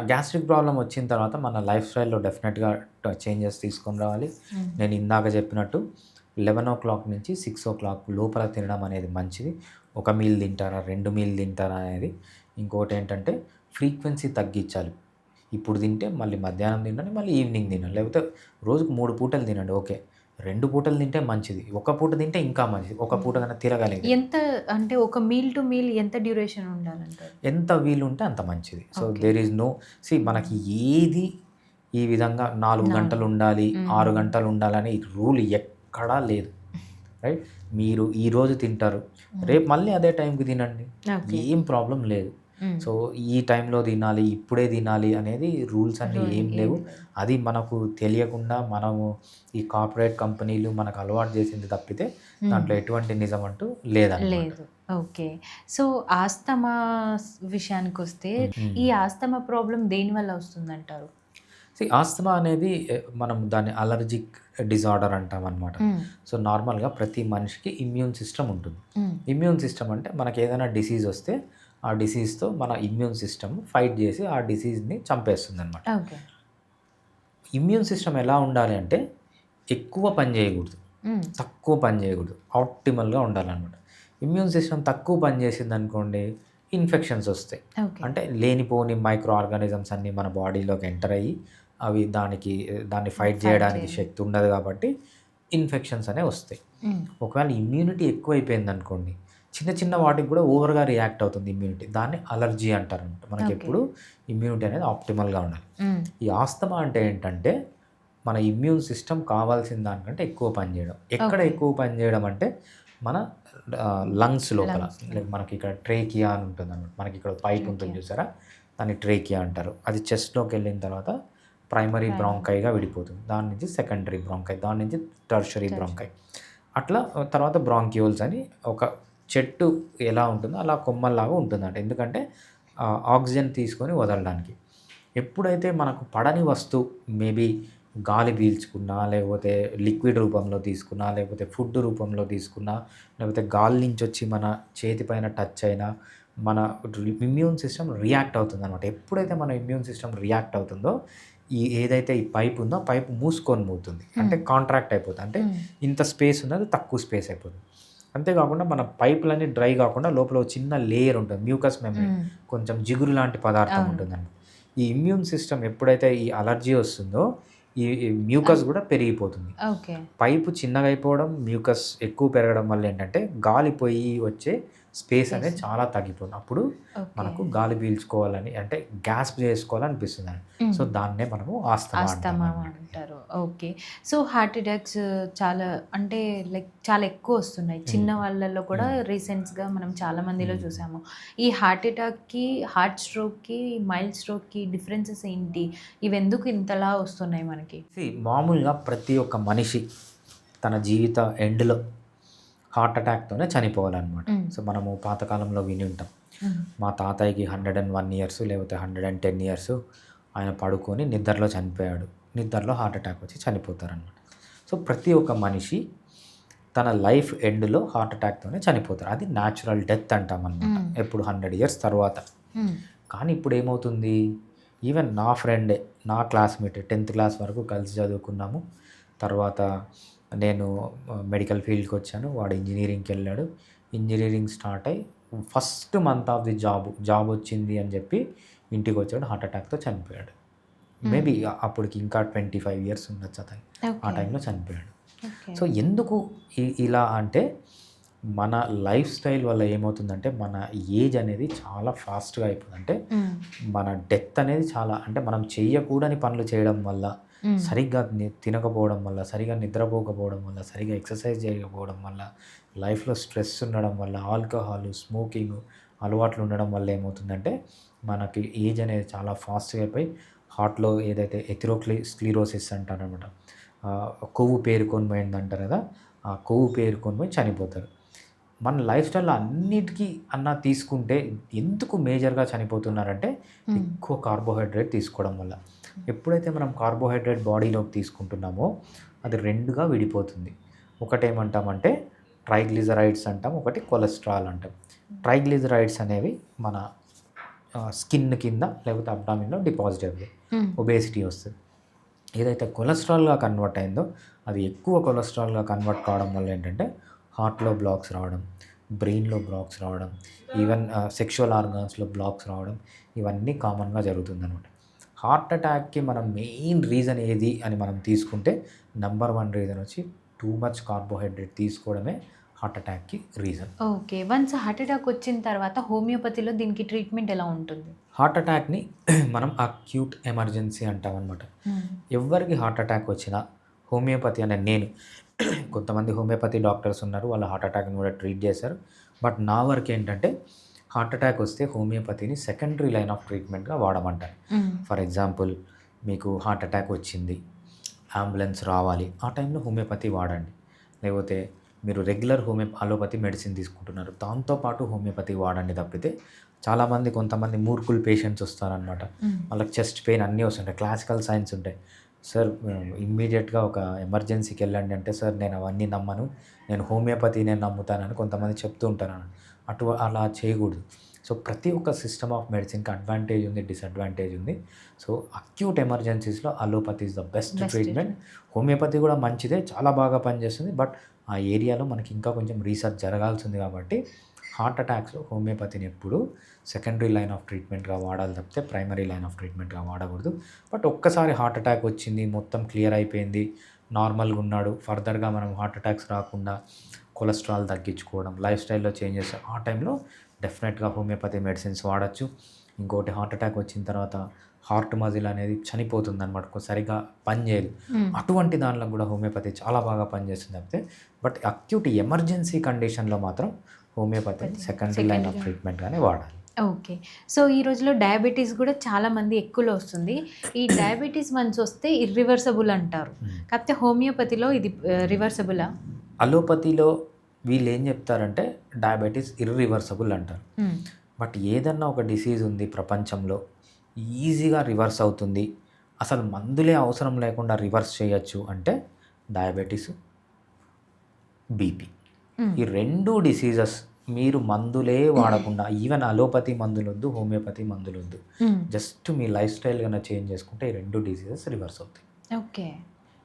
గ్యాస్ట్రిక్ ప్రాబ్లమ్ వచ్చిన తర్వాత మన లైఫ్ స్టైల్‌లో డెఫినెట్‌గా చేంజెస్ తీసుకొని రావాలి. హ్మ్. నేను ఇందాక చెప్పినట్టు 11:00 నుంచి 6:00 లోపల తినడం అనేది మంచిది. ఒక మీల్ తింటారా? 2 మీల్ తింటారా? అనేది. ఇంకోటేంటంటే ఫ్రీక్వెన్సీ తగ్గించాలి. ఇప్పుడు తింటే మళ్ళీ మధ్యాహ్నం తినండి, మళ్ళీ ఈవినింగ్ తినండి. లేకపోతే రోజుకు 3 పూటలు తినండి ఓకే. 2 పూటలు తింటే మంచిది. ఒక పూట తింటే ఇంకా మంచిది. ఒక పూట కన్నా తినగలిగితే. ఎంత అంటే ఒక మీల్ టు మీల్ ఎంత డ్యూరేషన్ ఉండాలంటారు? ఎంత వీలుంటే అంత మంచిది. So, okay. There is no మనకి ఏది ఈ విధంగా 4 నాలుగు. గంటలుండాలి, 6 హ్మ్. గంటలుండాలని రూల్ ఎక్కడా లేదు. రైట్? మీరు ఈరోజు తింటారు. హ్మ్. రేపు మళ్ళీ అదే టైంకి తినండి. ఓకే. ఏం ప్రాబ్లమ్ లేదు. హ్మ్. సో, ఈ టైంలో తినాలి, ఇప్పుడే తినాలి అనేది రూల్స్ అన్నీ రూల్ ఏం లేవు. ఏమి లేదు. అది మనకు తెలియకుండా మనము ఈ కార్పొరేట్ కంపెనీలు మనకు అలవాటు చేసింది తప్పితే హ్మ్. దాంట్లో ఎటువంటి నిజం అంటూ లేదనమాట. లేదు. ఓకే. సో, ఆస్తమా విషయానికొస్తే హ్మ్. ఈ ఆస్తమా ప్రాబ్లమ్ దేనివల్ల వస్తుందంటారు? ఆస్తమా అనేది మనం దాన్ని అలర్జిక్ డిజార్డర్ అంటామనమాట. హ్మ్. సో, నార్మల్‌గా ప్రతి మనిషికి ఇమ్యూన్ సిస్టమ్ ఉంటుంది. హ్మ్. ఇమ్యూన్ సిస్టమ్ అంటే మనకేదైనా డిసీజ్ వస్తే, ఆ డిసీజ్‌తో మన ఇమ్యూన్ సిస్టమ్ ఫైట్ చేసి ఆ డిసీజ్‌ని చంపేస్తుందనమాట. ఓకే. ఇమ్యూన్ సిస్టమ్ ఎలా ఉండాలి అంటే ఎక్కువ పని చేయకూడదు. హ్మ్. తక్కువ పని చేయకూడదు. ఆప్టిమల్‌గా ఉండాలనమాట. ఇమ్యూన్ సిస్టమ్ తక్కువ పని చేసిందనుకోండి ఇన్ఫెక్షన్స్ వస్తాయి. ఓకే. అంటే లేనిపోని మైక్రో ఆర్గానిజమ్స్ అన్నీ మన బాడీలోకి ఎంటర్ అయ్యి అవి దాన్ని ఫైట్ ఫైట్ చేయడానికి చేయాలి. శక్తి ఉండదు కాబట్టి ఇన్ఫెక్షన్స్ అనేవి వస్తాయి. హ్మ్. ఒకవేళ ఇమ్యూనిటీ ఎక్కువైపోయిందనుకోండి చిన్న చిన్న వాటికి కూడా ఓవర్‌గా రియాక్ట్ అవుతుంది ఇమ్యూనిటీ. దాన్ని అలర్జీ అంటారనమాట. ఓకే. మనకెప్పుడు ఇమ్యూనిటీ అనేది ఆప్టిమల్‌గా ఉండాలి. హ్మ్. ఈ ఆస్తమా అంటే ఏంటంటే మన ఇమ్యూన్ సిస్టమ్ కావాల్సిన దానికంటే ఎక్కువ పని చేయడం. ఎక్కడ ఓకే. ఎక్కువ పని చేయడం అంటే మన లంగ్స్ లోపల. లంగ్స్‌లో. లైక్ మనకి ఇక్కడ ట్రేకియా అని ఉంటుందన్నమాట. మనకి ఇక్కడ పైప్ ఉంటుంది ట్రాకియా. చూసారా? దాన్ని ట్రేకియా అంటారు. అది చెస్ట్‌లోకెళ్ళిన తర్వాత ప్రైమరీ ప్రైమరీ. బ్రాంకైగా విడిపోతుంది. దాని నుంచి సెకండరీ బ్రాంకై, దాని నుంచి టెర్షరీ టెర్ష్ బ్రాంకై. అట్లా తర్వాత బ్రాంక్యూల్స్ అని ఒక చెట్టు ఎలా ఉంటుందో అలా కొమ్మల్లాగా ఉంటుందంట. ఎందుకంటే ఆక్సిజన్ తీసుకొని వదలడానికి. ఎప్పుడైతే మనకు పడని వస్తువు మేబీ గాలి పీల్చుకున్నా, లేకపోతే లిక్విడ్ రూపంలో తీసుకున్నా, లేకపోతే ఫుడ్ రూపంలో తీసుకున్నా, లేకపోతే గాలి నుంచి వచ్చి మన చేతి పైన టచ్ అయినా, మన ఇమ్యూన్ సిస్టమ్ రియాక్ట్ అవుతుందనమాట. ఎప్పుడైతే మన ఇమ్యూన్ సిస్టమ్ రియాక్ట్ అవుతుందో, ఏదైతే ఈ పైప్ ఉందో ఆ పైప్ మూసుకొని పోతుంది. అంటే కాంట్రాక్ట్ అయిపోతుంది. అంటే ఇంత స్పేస్ ఉన్నది తక్కువ స్పేస్ అయిపోతుంది. అంతేకాకుండా మన పైపులన్నీ డ్రై కాకుండా లోపల ఒక చిన్న లేయర్ ఉంటుంది. మ్యూకస్ మెమ్బ్రేన్, కొంచెం జిగురు లాంటి పదార్థం ఉంటుందండి. ఈ ఇమ్యూన్ సిస్టమ్ ఎప్పుడైతే ఈ అలర్జీ వస్తుందో ఈ మ్యూకస్ కూడా పెరిగిపోతుంది. ఓకే. పైపు చిన్నగా అయిపోవడం, మ్యూకస్ ఎక్కువ పెరగడం వల్ల ఏంటంటే గాలి పోయి వచ్చే స్పేస్ అనేది చాలా తగ్గిపోతుంది. అప్పుడు మనకు గాలి పీల్చుకోవాలని అంటే గ్యాస్ప్ చేసుకోవాలనిపిస్తుంది. సో దాన్నే మనము ఆస్తమా అంటారు. ఓకే. సో హార్ట్ అటాక్స్ చాలా అంటే లైక్ చాలా ఎక్కువ వస్తున్నాయి చిన్న వాళ్ళల్లో కూడా. రీసెంట్స్గా మనం చాలా మందిలో చూసాము. ఈ హార్ట్ అటాక్కి, హార్ట్ స్ట్రోక్కి, మైల్డ్ స్ట్రోక్కి డిఫరెన్సెస్ ఏంటి? ఇవి ఎందుకు ఇంతలా వస్తున్నాయి మనకి? మామూలుగా ప్రతి ఒక్క మనిషి తన జీవిత ఎండ్లో హార్ట్ అటాక్తోనే చనిపోవాలన్నమాట. సో మనము పాతకాలంలో విని ఉంటాం. మా తాతయ్యకి 101 ఇయర్స్ లేకపోతే 110 ఇయర్స్ ఆయన పడుకొని నిద్రలో చనిపోయాడు. నిద్రలో హార్ట్ అటాక్ వచ్చి చనిపోతారనమాట. సో ప్రతి ఒక్క మనిషి తన లైఫ్ ఎండ్లో హార్ట్ అటాక్తోనే చనిపోతారు. అది న్యాచురల్ డెత్ అంటాం అనమాట. ఎప్పుడు 100 ఇయర్స్ తర్వాత. కానీ ఇప్పుడు ఏమవుతుంది, ఈవెన్ నా ఫ్రెండే, నా క్లాస్మేట్ 10th క్లాస్ వరకు కలిసి చదువుకున్నాము. తర్వాత నేను మెడికల్ ఫీల్డ్కి వచ్చాను, వాడు ఇంజనీరింగ్కి వెళ్ళాడు. ఇంజనీరింగ్ స్టార్ట్ అయ్యి first month of the job వచ్చింది అని చెప్పి ఇంటికి వచ్చాడు, హార్ట్ అటాక్తో చనిపోయాడు. మేబీ అప్పటికి ఇంకా 25 ఇయర్స్ ఉండొచ్చు అతను. ఆ టైంలో చనిపోయాడు. సో ఎందుకు ఇలా అంటే మన లైఫ్ స్టైల్ వల్ల ఏమవుతుందంటే మన ఏజ్ అనేది చాలా ఫాస్ట్గా అయిపోతుంది. అంటే మన డెత్ అనేది చాలా, అంటే మనం చేయకూడని పనులు చేయడం వల్ల, సరిగ్గా తినకపోవడం వల్ల, సరిగ్గా నిద్రపోకపోవడం వల్ల, సరిగ్గా ఎక్సర్సైజ్ చేయకపోవడం వల్ల, లైఫ్లో స్ట్రెస్ ఉండడం వల్ల, ఆల్కహాల్, స్మోకింగ్ అలవాట్లు ఉండడం వల్ల ఏమవుతుందంటే మనకి ఏజ్ అనేది చాలా ఫాస్ట్గా అయిపోయి హార్ట్లో ఏదైతే ఎథెరోస్క్లెరోసిస్ అంటారనమాట, కొవ్వు పేరుకొని పోయింది అంటారు కదా, ఆ కొవ్వు పేరుకొని పోయి చనిపోతారు. మన లైఫ్ స్టైల్లో అన్నిటికీ తీసుకుంటే ఎందుకు మేజర్గా చనిపోతున్నారంటే ఎక్కువ కార్బోహైడ్రేట్ తీసుకోవడం వల్ల. ఎప్పుడైతే మనం కార్బోహైడ్రేట్ బాడీలోకి తీసుకుంటున్నామో అది రెండుగా విడిపోతుంది. ఒకటేమంటామంటే ట్రైగ్లిజరైడ్స్ అంటాం, ఒకటి కొలెస్ట్రాల్ అంటాం. ట్రైగ్లిజరైడ్స్ అనేవి మన స్కిన్ కింద లేకపోతే అబ్డామిన్లో డిపాజిట్ అవుతుంది, ఒబేసిటీ వస్తుంది. ఏదైతే కొలెస్ట్రాల్గా కన్వర్ట్ అయిందో అది ఎక్కువ కొలెస్ట్రాల్గా కన్వర్ట్ కావడం వల్ల ఏంటంటే హార్ట్లో బ్లాక్స్ రావడం, బ్రెయిన్లో బ్లాక్స్ రావడం, ఈవెన్ సెక్షువల్ ఆర్గాన్స్లో బ్లాక్స్ రావడం, ఇవన్నీ కామన్గా జరుగుతుంది అనమాట. హార్ట్ అటాక్కి మనం మెయిన్ రీజన్ ఏది అని మనం తీసుకుంటే నెంబర్ 1 రీజన్ వచ్చి టూ మచ్ కార్బోహైడ్రేట్ తీసుకోవడమే హార్ట్ అటాక్కి reason. Okay. Once heart attack వచ్చిన తర్వాత హోమియోపతిలో దీనికి ట్రీట్మెంట్ ఎలా ఉంటుంది? హార్ట్ అటాక్ని మనం అక్యూట్ ఎమర్జెన్సీ అంటాం అనమాట. ఎవరికి హార్ట్ అటాక్ వచ్చినా హోమియోపతి అనే నేను, కొంతమంది హోమియోపతి డాక్టర్స్ ఉన్నారు, వాళ్ళు హార్ట్ అటాక్ని కూడా ట్రీట్ చేశారు. బట్ నా వరకు ఏంటంటే హార్ట్ అటాక్ వస్తే హోమియోపతిని సెకండరీ లైన్ ఆఫ్ ట్రీట్మెంట్గా వాడమంటారు. ఫర్ ఎగ్జాంపుల్ మీకు హార్ట్ అటాక్ వచ్చింది, అంబులెన్స్ రావాలి, ఆ టైంలో హోమియోపతి వాడండి. లేకపోతే మీరు రెగ్యులర్ అలోపతి మెడిసిన్ తీసుకుంటున్నారు, దాంతోపాటు హోమియోపతి వాడండి తప్పితే. చాలామంది కొంతమంది మూర్ఖులు పేషెంట్స్ వస్తారనమాట, వాళ్ళకి చెస్ట్ పెయిన్ అన్నీ వస్తుంటాయి, క్లాసికల్ సైన్స్ ఉంటాయి. సార్ ఇమ్మీడియట్గా ఒక ఎమర్జెన్సీకి వెళ్ళండి అంటే, సార్ నేను అవన్నీ నమ్మను, నేను హోమియోపతి నేను నమ్ముతానని కొంతమంది చెప్తూ ఉంటారు. అలా చేయకూడదు. సో ప్రతి ఒక్క సిస్టమ్ ఆఫ్ మెడిసిన్కి అడ్వాంటేజ్ ఉంది, డిసడ్వాంటేజ్ ఉంది. సో అక్యూట్ ఎమర్జెన్సీస్లో allopathy is the best treatment. Homeopathy కూడా మంచిదే, చాలా బాగా పనిచేస్తుంది. బట్ ఆ ఏరియాలో మనకి ఇంకా కొంచెం రీసెర్చ్ జరగాల్సింది. కాబట్టి హార్ట్ అటాక్స్లో హోమియోపతిని ఎప్పుడు సెకండరీ లైన్ ఆఫ్ ట్రీట్మెంట్గా వాడాలి తప్పితే ప్రైమరీ లైన్ ఆఫ్ ట్రీట్మెంట్గా వాడకూడదు. బట్ ఒక్కసారి హార్ట్ అటాక్ వచ్చింది, మొత్తం క్లియర్ అయిపోయింది, నార్మల్గా ఉన్నాడు, ఫర్దర్గా మనం హార్ట్ అటాక్స్ రాకుండా కొలెస్ట్రాల్ తగ్గించుకోవడం, లైఫ్ స్టైల్లో చేంజెస్, ఆ టైంలో డెఫినెట్గా హోమియోపతి మెడిసిన్స్ వాడచ్చు. ఇంకోటి హార్ట్ అటాక్ వచ్చిన తర్వాత హార్ట్ మజిల్ అనేది చనిపోతుంది అనమాట, సరిగా పనిచేయదు. అటువంటి దానిలో కూడా హోమియోపతి చాలా బాగా పనిచేస్తుంది తప్పితే. బట్ అక్యూట్ ఎమర్జెన్సీ కండిషన్లో మాత్రం హోమియోపతి సెకండరీ లైన్ ఆఫ్ ట్రీట్మెంట్గానే వాడాలి. ఓకే. సో ఈ రోజుల్లో డయాబెటీస్ కూడా చాలామంది ఎక్కువలో వస్తుంది. ఈ డయాబెటీస్ వన్స్ వస్తే ఇర్రివర్సబుల్ అంటారు, కాకపోతే హోమియోపతిలో ఇది రివర్సబులా? అలోపతిలో వీళ్ళు ఏం చెప్తారంటే డయాబెటీస్ ఇర్రివర్సబుల్ అంటారు. హ్మ్. బట్ ఏదన్నా ఒక డిసీజ్ ఉంది ప్రపంచంలో ఈజీగా రివర్స్ అవుతుంది, అసలు మందులే అవసరం లేకుండా రివర్స్ చేయొచ్చు అంటే డయాబెటీస్, బీపీ. హ్మ్. ఈ 2 డిసీజెస్ మీరు మందులే వాడకుండా ఈవెన్ అలోపతి మందులొద్దు, హోమియోపతి మందులొద్దు. హ్మ్. జస్ట్ మీ లైఫ్ స్టైల్ గన చేంజ్ చేసుకుంటే ఈ 2 డిసీజెస్ రివర్స్ అవుతాయి. ఓకే.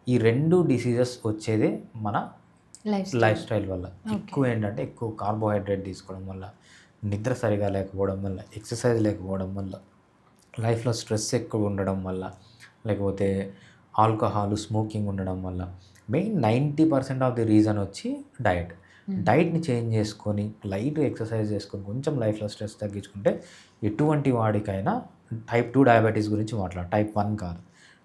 ఈ 2 డిసీజెస్ వచ్చేదే మన లైఫ్ లైఫ్ స్టైల్. స్టైల్ వల్ల. ఓకే. ఎక్కువ ఏంటంటే ఎక్కువ కార్బోహైడ్రేట్ తీసుకోవడం వల్ల, నిద్ర సరిగా లేకపోవడం వల్ల, ఎక్సర్సైజ్ లేకపోవడం వల్ల, లైఫ్‌లో స్ట్రెస్ ఎక్కువ ఉండడం వల్ల, లేకపోతే ఆల్కహాల్, స్మోకింగ్ ఉండడం వల్ల. మెయిన్ 90% ఆఫ్ ది రీజన్ వచ్చి డయట్. హ్మ్. డైట్‌ని చేంజ్ చేసుకొని, లైట్ ఎక్సర్సైజ్ చేసుకొని, కొంచెం లైఫ్‌లో స్ట్రెస్ తగ్గించుకుంటే ఎటువంటి వాడికైనా టైప్ 2 డయాబెటీస్ గురించి టైప్ 1 కాదు.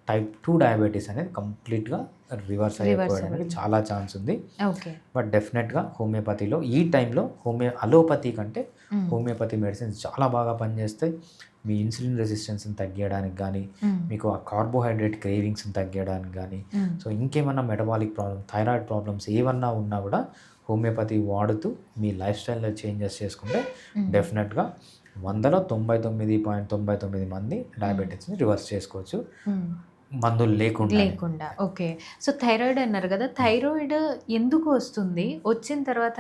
టైప్ 2 డయాబెటీస్ అనేది కంప్లీట్‌గా రివర్స్ అయిపోవడానికి రివర్సబుల్. చాలా ఛాన్స్ ఉంది. ఓకే. బట్ డెఫినెట్‌గా హోమియోపతిలో ఈ టైంలో అలోపతి కంటే హ్మ్. హోమియోపతి మెడిసిన్స్ చాలా బాగా పనిచేస్తాయి. మీ ఇన్సులిన్ రెసిస్టెన్స్‌ని తగ్గియడానికి గానీ, హ్మ్. మీకు ఆ కార్బోహైడ్రేట్ క్రేవింగ్స్‌ని తగ్గియడానికి గానీ, హ్మ్. సో ఇంకేమన్నా మెటబాలిక్ ప్రాబ్లమ్, థైరాయిడ్ ప్రాబ్లమ్స్ ఏవన్నా ఉన్నా గూడా హోమియోపతి వాడుతూ మీ లైఫ్ స్టైల్‌లో చేంజెస్ చేసుకుంటే హ్మ్. డెఫినెట్‌గా 100లో 99.99 మంది డయాబెటిక్స్‌ని రివర్స్ చేసుకోవచ్చు. హ్మ్. మందులు లేకుండానే. లేకుండా. ఓకే. సో, థైరాయిడ్ అన్నారు గదా! థైరాయిడ్ ఎందుకు వస్తుంది? వచ్చిన తర్వాత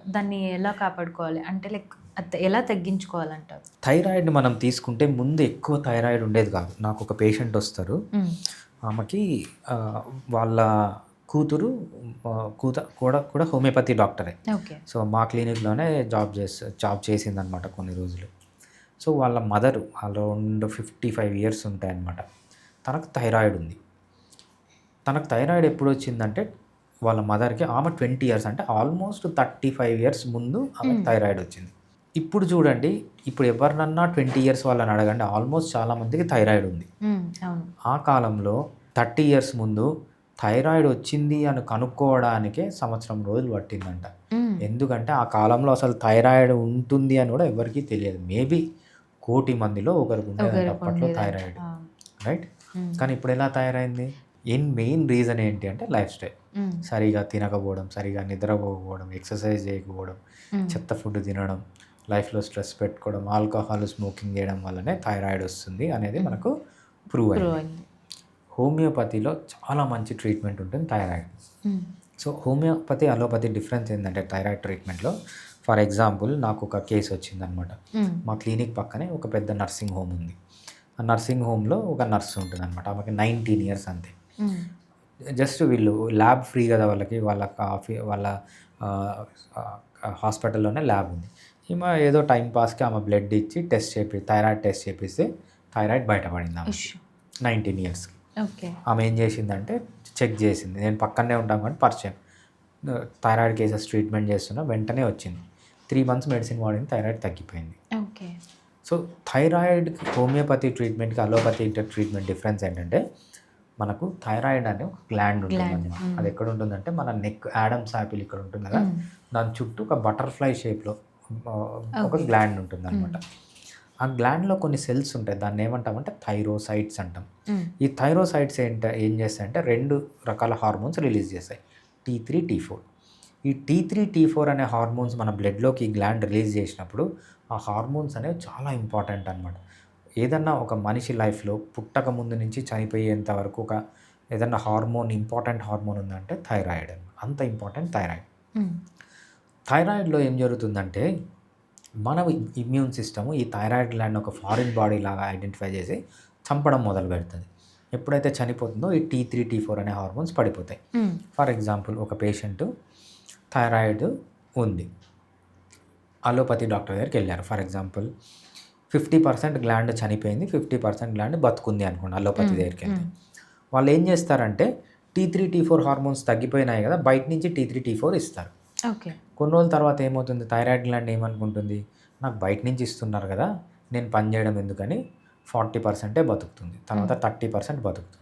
దాన్ని ఎలా కాపాడుకోవాలి? అంటే లైక్ ఎలా తగ్గించుకోవాలంటారు? థైరాయిడ్ మనం తీసుకుంటే ముందు ఎక్కువ థైరాయిడ్ ఉండేది కాదు. నాకొక పేషెంట్ వస్తారు. హ్మ్. ఆమెకి ఆహ్, వాళ్ళ కూతురు కూడా హోమియోపతి డాక్టరే. ఓకే. సో, మా క్లినిక్‌లోనే జాబ్ చేసిందనమాట కొన్ని రోజులు. సో, వాళ్ళ మదరు అరౌండ్ 55 ఇయర్స్ ఉంటాయన్నమాట. తనకు థైరాయిడ్ ఉంది. తనకు థైరాయిడ్ ఎప్పుడొచ్చిందంటే వాళ్ళ మదర్‌కి ఆమె 20 ఇయర్స్ అంటే ఆల్మోస్ట్ 35 ఇయర్స్ ముందు ఆమెకు హ్మ్. థైరాయిడ్ వచ్చింది. ఇప్పుడు చూడండి, ఇప్పుడు ఎవరినన్నా 20 ఇయర్స్ వాళ్ళని అడగండి ఆల్మోస్ట్ చాలా మందికి థైరాయిడ్ ఉంది. హ్మ్. అవును. ఆ కాలంలో 30 ఇయర్స్ ముందు థైరాయిడ్ వచ్చింది అని కనుక్కోవడానికే సంవత్సరం రోజులు పట్టిందంట. హ్మ్. ఎందుకంటే ఆ కాలంలో అసలు థైరాయిడ్ ఉంటుంది అని కూడా ఎవరికీ తెలియదు. మేబీ 1,00,00,000 మందిలో ఒకరికి ఉండేదంట ఒకరికి అప్పట్లో ఉండేదంట. థైరాయిడ్. ఆ! రైట్? హ్మ్. కానీ ఇప్పుడెలా తయారైంది? మెయిన్ రీజన్ ఏంటి అంటే లైఫ్ స్టైల్. హ్మ్. సరిగ్గా తినకపోవడం, సరిగ్గా నిద్రపోకపోవడం, ఎక్సర్సైజ్ చేయకపోవడం, హ్మ్. చెత్త ఫుడ్ తినడం, లైఫ్‌లో స్ట్రెస్ పెట్టుకోవడం, ఆల్కహాల్, స్మోకింగ్ చేయడం వల్లనే థైరాయిడ్ వస్తుంది అనేది హ్మ్. మనకు ప్రూవ్ ప్రూవ్ అయింది. అయింది. హోమియోపతిలో చాలా మంచి ట్రీట్మెంట్ ఉంటుంది థైరాయిడ్. హ్మ్. సో, హోమియోపతి, అలోపతి డిఫరెన్స్ ఏందంటే థైరాయిడ్ ట్రీట్మెంట్‌లో ఫర్ ఎగ్జాంపుల్ నాకొక కేస్ వచ్చిందనమాట. హ్మ్. మా క్లినిక్ పక్కనే ఒక పెద్ద నర్సింగ్ హోమ్ ఉంది. ఆ నర్సింగ్ హోమ్‌లో ఒక నర్స్ ఉంటుందనమాట. ఆమెకి 19 ఇయర్స్ అంతే. హ్మ్. జస్ట్ వీళ్ళు ల్యాబ్ ఫ్రీ కదా వాళ్ళకి. వాళ్ళ ఆహ్, ఆహ్, హాస్పిటల్‌లోనే ల్యాబ్ ఉంది. ఈమె ఏదో టైమ్ పాస్‌కి ఆమె బ్లడ్ ఇచ్చి థైరాయిడ్ టెస్ట్ చేపిస్తే థైరాయిడ్ బయటపడింది ఆమెకి. అయ్యో! 19 ఇయర్స్‌కి. ఓకే. ఆమె ఏం చేసిందంటే చెక్ చేసింది. నేను పక్కనే ఉంటాం కాబట్టి పరిచయం. థైరాయిడ్ కేసెస్ ట్రీట్మెంట్ చేస్తున్నా వెంటనే వచ్చింది. 3 మంత్స్ మెడిసిన్ వాడింది. థైరాయిడ్ తగ్గిపోయింది. ఓకే. సో, థైరాయిడ్‌కి హోమియోపతి ట్రీట్మెంట్‌కి, అలోపతి ట్రీట్మెంట్ డిఫరెన్స్ ఏంటంటే, మనకు థైరాయిడ్ అనే ఒక గ్లాండ్ గ్లాండ్. ఉంటుందనమాట. హ్మ్. అది ఎక్కడుంటుందంటే, మన యాడమ్స్ యాపిల్ ఇక్కడ ఉంటుంది కదా! హ్మ్. దాని చుట్టూ ఒక బటర్‌ఫ్లై షేప్‌లో ఒక ఓకే. గ్లాండ్ హ్మ్. ఉంటుందనమాట. ఆ గ్లాండ్‌లో కొన్ని సెల్స్ ఉంటాయి. దాన్నేమంటామంటే థైరోసైట్స్ అంటాం. హ్మ్. ఈ థైరోసైట్స్ ఏం చేస్తాయంటే 2 రకాల హార్మోన్స్ రిలీజ్ చేస్తాయి. టీ3, టీ4. ఈ టీ3, టీ4 అనే హార్మోన్స్ మన బ్లడ్‌లోకి ఈ గ్లాండ్ రిలీజ్ చేసినప్పుడు, ఆ హార్మోన్స్ అనేవి చాలా ఇంపార్టెంట్ అనమాట. ఏదన్నా ఒక మనిషి లైఫ్‌లో పుట్టక ముందు నుంచి చనిపోయేంత వరకు ఏదన్నా ఇంపార్టెంట్ హార్మోన్ ఉందంటే థైరాయిడ్ అనమాట. అంత ఇంపార్టెంట్ థైరాయిడ్. హ్మ్. థైరాయిడ్‌లో ఏం జరుగుతుందంటే, మన ఇమ్యూన్ సిస్టమ్ ఈ థైరాయిడ్ గ్లాండ్‌ని ఒక ఫారిన్ బాడీ లాగా ఐడెంటిఫై చేసి చంపడం మొదలుపెడుతది. ఎప్పుడైతే చనిపోతుందో ఈ టీ3, టీ4 అనే హార్మోన్స్ పడిపోతాయి. హ్మ్. ఫర్ ఎగ్జాంపుల్ ఒక పేషెంట్ థైరాయిడ్ ఉంది. అలోపతి డాక్టర్ దగ్గరికెళ్లారు. ఫర్ ఎగ్జాంపుల్ 50% గ్లాండ్ చనిపోయింది. 50% గ్లాండ్ బతుకుంది అనుకోండి అలోపతి హ్మ్. దగ్గరికెళ్తే. హ్మ్. వాళ్ళేం చేస్తారంటే టీ3, టీ4 హార్మోన్స్ తగ్గిపోయినాయి కదా! బయట నుంచి టీ3, టీ4 ఇస్తారు. ఓకే. కొన్ని రోజుల తర్వాత ఏమవుతుంది థైరాయిడ్ గ్లాండ్ ఏమనుకుంటుంది, నాకు బయట నుంచి ఇస్తున్నారు కదా! నేను పని చేయడం ఎందుకని 40% బతుకుతుంది. తర్వాత హ్మ్. 30% బతుకుతుంది.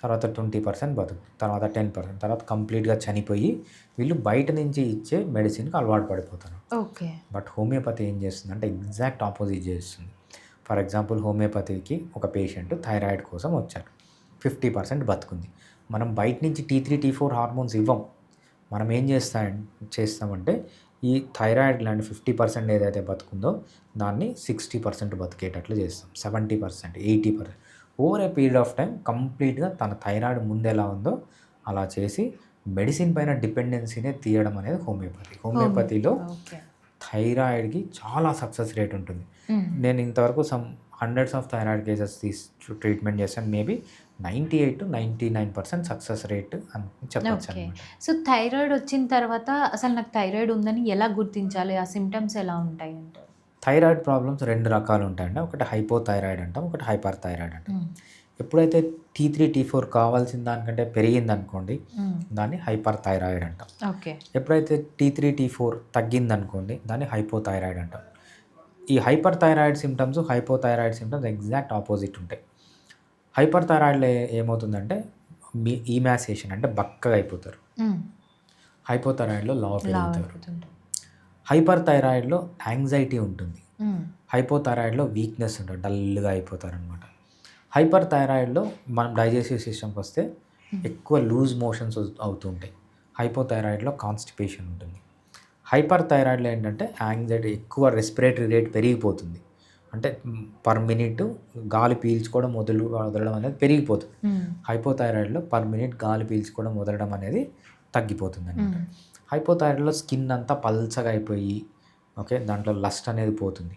తర్వాత 20% బతుకుతుంది. తర్వాత 10%. తర్వాత కంప్లీట్‌గా చనిపోయి వీళ్ళు బయట నుంచి ఇచ్చే మెడిసిన్‌కి అలవాటు పడిపోతారు. ఓకే. బట్ హోమియోపతి ఏం చేస్తుందంటే ఎగ్జాక్ట్ ఆపోజిట్ చేస్తుంది. ఫర్ ఎగ్జాంపుల్ హోమియోపతికి ఒక పేషెంట్ థైరాయిడ్ కోసం వచ్చారు. 50% బతుకుంది. మనం బయట నుంచి టీ3, టీ4 హార్మోన్స్ ఇవ్వం. మనం ఏం చేస్తామంటే ఈ థైరాయిడ్ గ్లాండ్ 50% ఏదైతే బతుకుందో దాన్ని 60% బతికేటట్లు చేస్తాం. 70%, 80% over a period of time కంప్లీట్‌గా తన థైరాయిడ్ ముందెలా ఉందో అలా చేసి మెడిసిన్ పైన డిపెండెన్సీనే తీయడం అనేది హోమియోపతి. హోమియోపతిలో ఓకే. థైరాయిడ్‌కి చాలా సక్సెస్ రేట్ ఉంటుంది. హ్మ్. నేను ఇంతవరకు hundreds of thyroid cases treatment చేశాను. మేబీ 98-99% సక్సెస్ రేట్ అని చెప్పొచ్చు ఓకే. అనమాట. సో, థైరాయిడ్ వచ్చిన తర్వాత అసలు నాకు థైరాయిడ్ ఉందని ఎలా గుర్తించాలి? ఆ సింప్టమ్స్ ఎలా ఉంటాయంటారు? థైరాయిడ్ ప్రాబ్లమ్స్ 2 రకాలు ఉంటాయండి. ఒకటి హైపోథైరాయిడ్ అంటాం. ఒకటి హైపర్ థైరాయిడ్ అంటాం. హ్మ్. ఎప్పుడైతే T3, T4 కావాల్సిన దానికంటే పెరిగిందనుకోండి హ్మ్. దాన్ని హైపర్ థైరాయిడ్ అంటాం. ఓకే. ఎప్పుడైతే T3, T4 తగ్గిందనుకోండి దాన్ని హైపోథైరాయిడ్ అంటాం. ఈ hyper thyroid symptoms, hypothyroid symptoms exact opposite ఉంటాయి. హైపర్ థైరాయిడ్‌లో ఏమవుతుందంటే ఈమాసేషన్ అంటే బక్కగా అయిపోతారు. హ్మ్. హైపోథైరాయిడ్‌లో లావు పెరుగుతారు. లావైపోతుంటాం. హైపర్ థైరాయిడ్‌లో యాంగ్జైటీ ఉంటుంది. హ్మ్. హైపోథైరాయిడ్‌లో వీక్‌నెస్ ఉంటుంది. డల్‌గా అయిపోతారనమాట. హైపర్ థైరాయిడ్‌లో మనం డైజెస్టివ్ సిస్టమ్‌కొస్తే ఎక్కువ లూజ్ మోషన్స్ అవుతూ ఉంటాయి. హైపోథైరాయిడ్‌లో కాన్‌స్టిపేషన్ ఉంటుంది. హైపర్ థైరాయిడ్‌లో ఏంటంటే యాంగ్జైటీ ఎక్కువ రెస్పిరేటరీ రేట్ పెరిగిపోతుంది. అంటే పర్ మినిట్ గాలి పీల్చుకోవడం వదలడం అనేది పెరిగిపోతుంది. హ్మ్. హైపోథైరాయిడ్‌లో పర్ మినిట్ గాలి పీల్చుకోవడం వదలడం అనేది తగ్గిపోతుందనమాట. హ్మ్. హైపోథైరాయిడ్‌లో స్కిన్ అంతా పల్చగా అయిపోయి ఓకే. దాంట్లో లస్ట్ అనేది పోతుంది.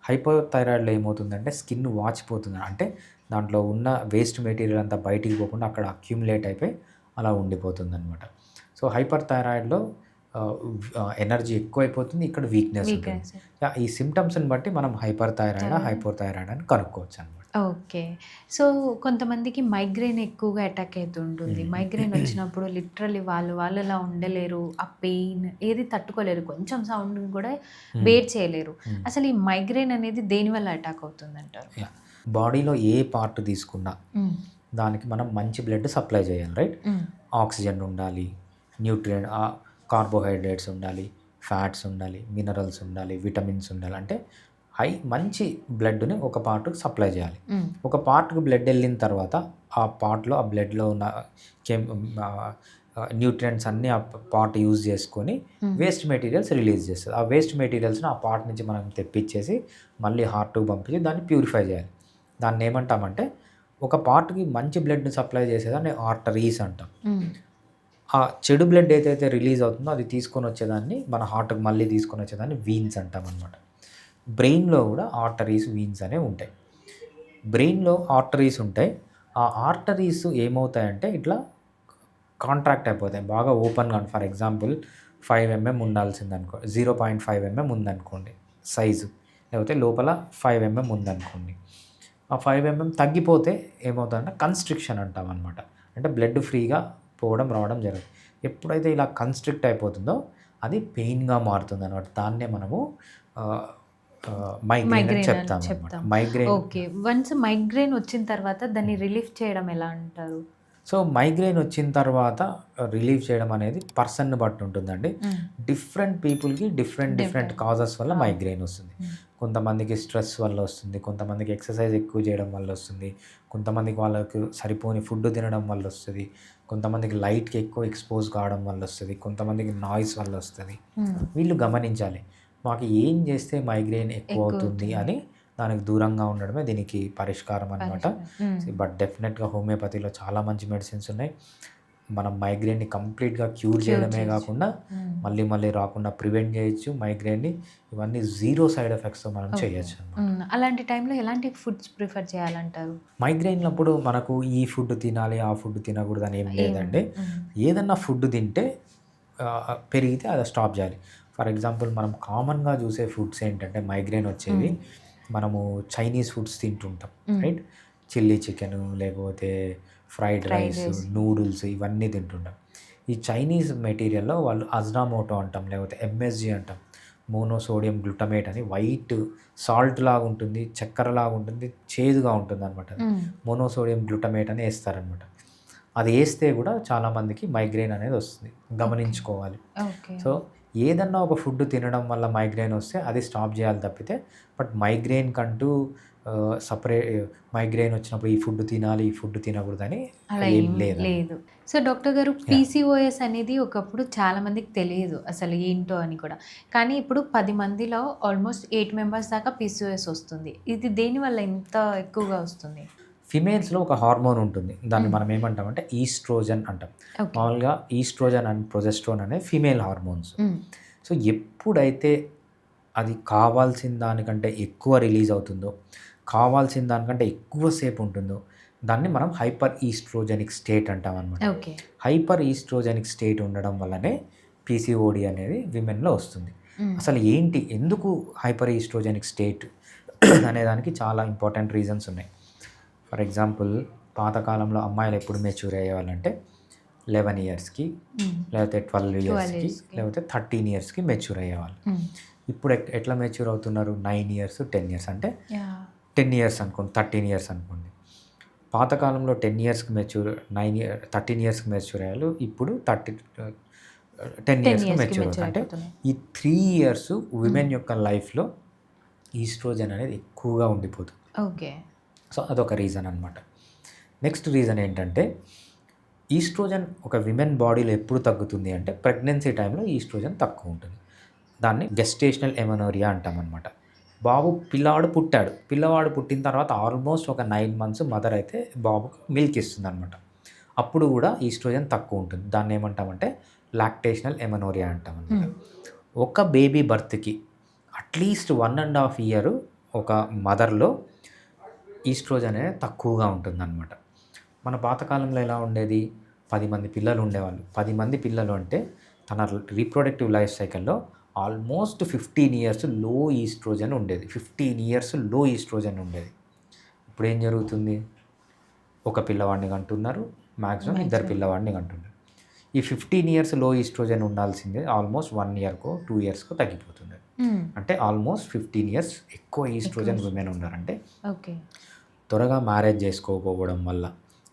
హైపోథైరాయిడ్‌లో ఏమవుతుందంటే స్కిన్ వాచిపోతుంది. అంటే దాంట్లో ఉన్న వేస్ట్ మెటీరియల్ అంతా బయటికి పోకుండా అక్కడ అక్యుములేట్ అయిపోయి అలా ఉండిపోతుందనమాట. సో, హైపర్ థైరాయిడ్‌లో ఎనర్జీ ఎక్కువైపోతుంది. ఇక్కడ వీక్‌నెస్ ఉంటుంది. వీక్‌నెస్. ఈ సింప్టమ్స్‌ని బట్టి మనం హైపర్ థైరాయిడా, హైపోథైరాయిడా అని కనుక్కోవచ్చనమాట. ఓకే. సో, కొంతమందికి మైగ్రేన్ ఎక్కువగా అటాక్ అయితుంటుంది. మైగ్రేన్ వచ్చినప్పుడు లిటరల్లీ వాళ్ళు అలా ఉండలేరు. ఆ పెయిన్ ఏది తట్టుకోలేరు. కొంచెం సౌండ్‌ని కూడా బేర్ చేయలేరు. హ్మ్. అసలు ఈ మైగ్రేన్ అనేది దేనివల్ల అటాక్ అవుతుందంటారు? యాహ్! బాడీలో ఏ పార్ట్ తీసుకున్నా హ్మ్. దానికి మనం మంచి బ్లడ్ సప్లై చేయాలి. రైట్? హ్మ్. ఆక్సిజన్ ఉండాలి, కార్బోహైడ్రేట్స్ ఉండాలి, ఫ్యాట్స్ ఉండాలి, మినరల్స్ ఉండాలి, విటమిన్స్ ఉండాలి. అంటే మంచి బ్లడ్‌ని ఒక పార్ట్‌కి సప్లై చేయాలి. హ్మ్. ఒక పార్ట్‌కి బ్లడ్ ఎళ్ళిన తర్వాత ఆ పార్ట్‌లో ఆ బ్లడ్‌లో ఉన్న న్యూట్రియంట్స్ అన్నీ ఆ పార్ట్ యూజ్ చేసుకొని వేస్ట్ మెటీరియల్స్ రిలీజ్ చేస్తది. ఆ వేస్ట్ మెటీరియల్స్‌ని ఆ పార్ట్ నుంచి మనం తెప్పించేసి మళ్ళీ హార్ట్‌కి పంపించి దాన్ని ప్యూరిఫై చేయాలి. దాన్నేమంటామంటే ఒక పార్ట్‌కి మంచి బ్లడ్‌ని సప్లై చేసేదాన్ని ఆర్టరీస్ అంటాం. హ్మ్. ఆ చెడు బ్లడ్ ఏదైతే రిలీజ్ అవుతుందో అది తీసుకొనొచ్చేదాన్ని మన హార్ట్‌కి మళ్ళీ తీసుకొనొచ్చేదాన్ని వీన్స్ అంటామనమాట. బ్రెయిన్‌లో గూడా ఆర్టరీస్, వీన్స్ అనేవి ఉంటాయి. బ్రెయిన్‌లో ఆర్టరీస్ ఉంటాయి. ఆ ఆర్టరీస్ ఏమవుతాయంటే ఇట్లా కాంట్రాక్ట్ అయిపోతాయి. బాగా ఓపెన్‌గా ఫర్ ఎగ్జాంపుల్ 5 ఉండాల్సిందనుకో 0.5 ఉందనుకోండి సైజు. లేకపోతే లోపల 5 ఉందనుకోండి. ఆ 5 తగ్గిపోతే ఏమవుతుందంటే కన్‌స్ట్రిక్షన్ అంటామనమాట. అంటే బ్లడ్ ఫ్రీగా పోవడం, రావడం జరగదు. ఎప్పుడైతే ఇలా కన్‌స్ట్రిక్ట్ అయిపోతుందో అది పెయిన్‌గా మారుతుందనమాట. దాన్నే మనము ఆహ్, మైగ్రేన్ అని మైగ్రేన్ అని చెప్తామనమాట. చెప్తాం. Migraine okay. వన్స్ మైగ్రేన్ వచ్చిన తర్వాత దాన్ని రిలీఫ్ చేయడం ఎలా అంటారు? సో, మైగ్రేన్ వచ్చిన తర్వాత రిలీవ్ చేయడం అనేది పర్సన్‌ని బట్టి ఉంటుందండి. హ్మ్. డిఫరెంట్ పీపుల్‌కి డిఫరెంట్ డిఫరెంట్. కాజెస్ వల్ల అవును. మైగ్రేన్ వస్తుంది. హ్మ్. కొంతమందికి స్ట్రెస్ వల్ల వస్తుంది. కొంతమందికి ఎక్సర్సైజ్ ఎక్కువ చేయడం వల్ల వస్తుంది. కొంతమందికి వాళ్ళకు సరిపోని ఫుడ్ తినడం వల్ల వస్తది. కొంతమందికి లైట్‌కి ఎక్కువ ఎక్స్‌పోజ్ కావడం వల్ల వస్తది. కొంతమందికి నాయిస్ వల్ల వస్తది. హ్మ్. వీళ్ళు గమనించాలి. మాకు ఏం చేస్తే మైగ్రేన్ ఎక్కువ అవుతుంది ఎక్కువవుతుంది. అని దానికి దూరంగా ఉండడమే దీనికి పరిష్కారం అనమాట. పరిష్కారం. హ్మ్. బట్ డెఫినెట్‌గా హోమియోపతిలో చాలా మంచి మెడిసిన్స్ ఉన్నాయి. మనం మైగ్రేన్‌ని కంప్లీట్‌గా క్యూర్ చేయడమే చేయొచ్చు. గాకుండా హ్మ్. మళ్ళీ రాకుండా ప్రివెంట్ చేయొచ్చు మైగ్రేన్‌ని. ఇవన్నీ జీరో సైడ్ ఎఫెక్ట్స్‌తో మనం ఓకే. చేయొచ్చనమాట. హ్మ్. అలాంటి టైంలో ఎలాంటి ఫుడ్స్ ప్రిఫర్ చేయాలంటారు? మైగ్రేన్‌లప్పుడు మనకు ఈ ఫుడ్ తినాలి, ఆ ఫుడ్ తినకూడదని ఏం లేదండి. హ్మ్. ఏదన్నా ఫుడ్ తింటే పెరిగితే అది స్టాప్ చేయాలి. ఫర్ ఎగ్జాంపుల్ మనం కామన్‌గా చూసే ఫుడ్స్ ఏంటంటే మైగ్రేన్ వచ్చేవి హ్మ్. మనము చైనీస్ ఫుడ్స్ తింటుంటాం. హ్మ్. రైట్? చిల్లీ చికెను లేకపోతే fried fried rice, rice. Noodles ఇవన్నీ తింటుంటాం. ఈ చైనీస్ మెటీరియల్‌లో వాళ్ళు అజినోమోటో అంటాం, లేకపోతే ఎంఎస్జీ అంటాం. మోనోసోడియం గ్లూటమేట్ అని వైట్ సాల్ట్ లాగా ఉంటుంది, చక్కెరలాగా ఉంటుంది, చేదుగా ఉంటుందనమాట అది. హ్మ్. మోనోసోడియం గ్లూటమేట్ అని ఏస్తారనమాట. అది ఏస్తే గూడా చాలామందికి మైగ్రేన్ అనేది వస్తుంది. ఓకే. గమనించుకోవాలి. ఓకే. సో, ఏదన్నా ఒక ఫుడ్ తినడం వల్ల మైగ్రేన్ వస్తే అది స్టాప్ జేయాలి తప్పితే, బట్ మైగ్రేన్‌కంటూ సపరేట్ మైగ్రేన్ వచ్చినప్పుడు ఈ ఫుడ్ తినాలి, ఈ ఫుడ్ తినకూడదని అలా ఏం ఏం లేదండి. లేదు. సో, డాక్టర్ గారు పీసీఓఎస్ అనేది ఒకప్పుడు చాలా మందికి తెలీదు అసలు ఏంటో అని కూడా. కానీ ఇప్పుడు 10 మందిలో ఆల్మోస్ట్ 8 మెంబర్స్ దాకా పీసీఓఎస్ వస్తుంది. ఇది దేనివల్ల ఇంత ఎక్కువగా వస్తుంది? ఫిమేల్స్‌లో ఒక హార్మోన్ ఉంటుంది. దాన్ని హ్మ్. మనం ఏమంటామంటే ఈస్ట్రోజన్ అంటాం. ఓకే. మామూలుగా ఈస్ట్రోజన్ అండ్ ప్రొజెస్ట్రాన్ అనేవి ఫీమేల్ హార్మోన్స్. హ్మ్. సో, ఎప్పుడైతే అది కావాల్సిన దానికంటే ఎక్కువ రిలీజ్ అవుతుందో, కావాల్సిన దానికంటే ఎక్కువ సేపు ఉంటుందో, దాన్ని మనం హైపర్ ఈస్ట్రోజెనిక్ స్టేట్ అంటామనమాట. ఓకే. హైపర్ ఈస్ట్రోజెనిక్ స్టేట్ ఉండడం వల్లనే పీసీఓడి అనేది విమెన్‌లో వస్తుంది. హ్మ్. అసలు ఏంటి? ఎందుకు హైపర్ ఈస్ట్రోజెనిక్ స్టేట్ అనే దానికి చాలా ఇంపార్టెంట్ రీజన్స్ ఉన్నాయి. ఫర్ ఎగ్జాంపుల్ పాతకాలంలో అమ్మాయిలు ఎప్పుడు మెచ్యూర్ అయ్యేవాళ్ళంటే 11 ఇయర్స్‌కి, హ్మ్. లేకపోతే 12 12 ఇయర్స్‌కి, ఇయర్స్‌కి. లేకపోతే 13 ఇయర్స్‌కి మెచ్యూర్ అయ్యేవాళ్ళు. హ్మ్. ఇప్పుడు ఎట్లా మెచ్యూర్ అవుతున్నారు? 9 ఇయర్స్, 10 ఇయర్స్ అంటే యాహ్! 10 ఇయర్స్ అనుకోండి, 13 ఇయర్స్ అనుకోండి. పాతకాలంలో 10 ఇయర్స్‌కి మెచ్యూర్ 13 ఇయర్స్‌కి మెచ్యూర్ అయ్యారు. ఇప్పుడు 10 10 ఇయర్స్‌కి ఇయర్స్‌కి మెచ్యూర్ మెచ్యూర్ అవుతారు. అంటే అయిపోతున్నాయి. ఈ 3 ఇయర్స్ విమెన్ యొక్క లైఫ్‌లో ఈస్ట్రోజన్ అనేది ఎక్కువగా ఉండిపోతుంది. ఓకే. సో, అదొక రీజన్ అనమాట. నెక్స్ట్ రీజన్ ఏంటంటే ఈస్ట్రోజన్ ఒక విమెన్ బాడీలో ఎప్పుడు తగ్గుతుంది అంటే ప్రెగ్నెన్సీ టైంలో ఈస్ట్రోజన్ తక్కువ ఉంటుంది. దాన్ని గెస్టేషనల్ ఎమనోరియా అంటామనమాట. పిల్లవాడు పుట్టాడు. పిల్లవాడు పుట్టిన తర్వాత ఆల్మోస్ట్ ఒక 9 మంత్స్ మదర్ అయితే బాబుకి మిల్క్ ఇస్తుందనమాట. అప్పుడు కూడా ఈస్ట్రోజన్ తక్కువ ఉంటుంది. దాన్ని ఏమంటామంటే లాక్టేషనల్ ఎమనోరియా అంటామనమాట. హ్మ్. ఒక బేబీ బర్త్‌కి అట్‌లీస్ట్ 1½ ఇయర్ ఒక మదర్‌లో ఈస్ట్రోజన్ అనేది తక్కువగా ఉంటుందనమాట. మన పాతకాలంలో ఎలా ఉండేది? 10 మంది పిల్లలు ఉండేవాళ్ళు. 10 మంది పిల్లలు అంటే తన రీప్రొడక్టివ్ లైఫ్ సైకిల్‌లో ఆల్మోస్ట్ 15 ఇయర్స్ లో ఈస్ట్రోజన్ ఉండేది. 15 ఇయర్స్ లో ఈస్ట్రోజన్ ఉండేది. ఇప్పుడేం జరుగుతుంది? ఒక పిల్లవాడిని కంటున్నారు. మాక్సిమం ఇద్దరు పిల్లవాడిని కంటున్నారు. ఈ 15 ఇయర్స్ లో ఈస్ట్రోజన్ ఉండాల్సిందే ఆల్మోస్ట్ 1 ఇయర్‌కో, 2 ఇయర్స్‌కో తగ్గిపోతుంది. హ్మ్. అంటే ఆల్మోస్ట్ 15 ఇయర్స్ ఎక్కువ ఈస్ట్రోజన్ విమెన్ ఉన్నారంటే ఓకే. త్వరగా మ్యారేజ్ చేసుకోకపోవడం వల్ల.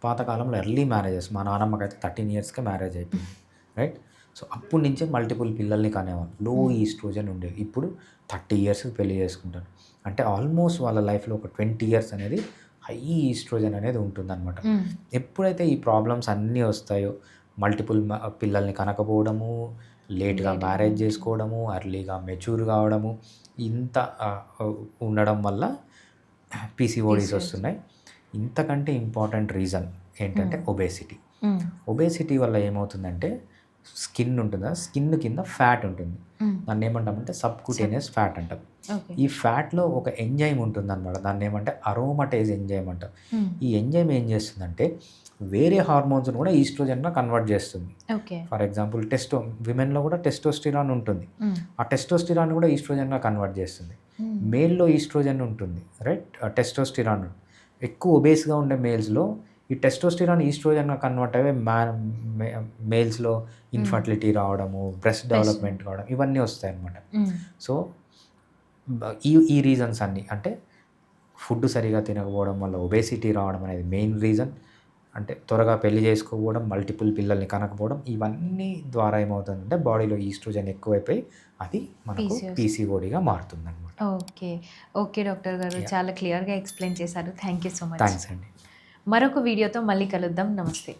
పాతకాలంలో ఎర్లీ మ్యారేజెస్. మా నానమ్మకైతే 13 ఇయర్స్‌కే మ్యారేజ్ అయిపోయింది. రైట్? సో, అప్పటి నుంచే మల్టిపుల్ పిల్లల్ని కనేవాళ్ళు. లో ఈస్ట్రోజన్ ఉండేది. ఇప్పుడు 30 ఇయర్స్‌కి పెళ్లి చేసుకుంటారు. అంటే ఆల్మోస్ట్ వాళ్ళ లైఫ్‌లో ఒక 20 ఇయర్స్ అనేది హై ఈస్ట్రోజన్ అనేది ఉంటుందన్నమాట. హ్మ్. ఎప్పుడైతే ఈ ప్రాబ్లమ్స్ అన్నీ వస్తాయో మల్టిపుల్ పిల్లల్ని కనకపోవడము, లేట్‌గా మ్యారేజ్ చేసుకోవడము, ఎర్లీగా మెచ్యూర్ కావడము, ఇంత ఉండడం వల్ల పీసీఓడీస్ వస్తున్నాయి. ఇంతకంటే ఇంపార్టెంట్ రీజన్ ఏంటంటే ఒబేసిటీ. హ్మ్. ఒబేసిటీ వల్ల ఏమవుతుందంటే స్కిన్ ఉంటుందా? స్కిన్ కింద ఫ్యాట్ ఉంటుంది. హ్మ్. దాన్ని ఏమంటామంటే సబ్‌క్యూటేనియస్ ఫ్యాట్ అంటాం. ఓకే. ఈ ఫ్యాట్‌లో ఒక ఎంజైమ్ ఉంటుందన్నమాట. దాన్ని ఏమంటే అరోమటేజ్ ఎంజైమ్ అంటాం. హ్మ్. ఈ ఎంజైమ్ ఏం చేస్తుందంటే వేరే హార్మోన్స్‌ని కూడా ఈస్ట్రోజన్‌గా కన్వర్ట్ చేస్తుంది. ఓకే. ఫర్ ఎగ్జాంపుల్ విమెన్‌లో కూడా టెస్టోస్టిరాన్ ఉంటుంది. హ్మ్. ఆ టెస్టోస్టిరాన్ కూడా ఈస్ట్రోజన్‌గా కన్వర్ట్ చేస్తుంది. హ్మ్. మేల్‌లో ఈస్ట్రోజన్ ఉంటుంది. రైట్? టెస్టోస్టిరాన్ ఎక్కువ ఒబేస్‌గా ఉండే మేల్స్‌లో ఈ టెస్టోస్టిరాన్ ఈస్ట్రోజన్‌గా కన్వర్ట్ అయ్యి మేల్స్‌లో ఇన్‌ఫర్టిలిటీ రావడము, బ్రెస్ట్ డెవలప్‌మెంట్ కావడం ఇవన్నీ వస్తాయన్నమాట. హ్మ్. సో, ఈ ఈ రీజన్స్ అన్నీ అంటే ఫుడ్ సరిగ్గా తినకపోవడం వల్ల ఒబేసిటీ రావడం అనేది మెయిన్ రీజన్. అంటే త్వరగా పెళ్లి చేసుకోకపోవడం, మల్టిపుల్ పిల్లల్ని కనకపోవడం ఇవన్నీ ద్వారా ఏమవుతుందంటే బాడీలో ఈస్ట్రోజన్ ఎక్కువైపోయి అది మనకు పీసీఓడీగా మారుతుందన్నమాట. ఓకే. ఓకే డాక్టర్ గారు. యాహ్! చాలా క్లియర్‌గా ఎక్స్‌ప్లెయిన్ చేశారు. Thank you so much. Thanks అండి. మరొక వీడియోతో మళ్ళీ కలుద్దాం. నమస్తే.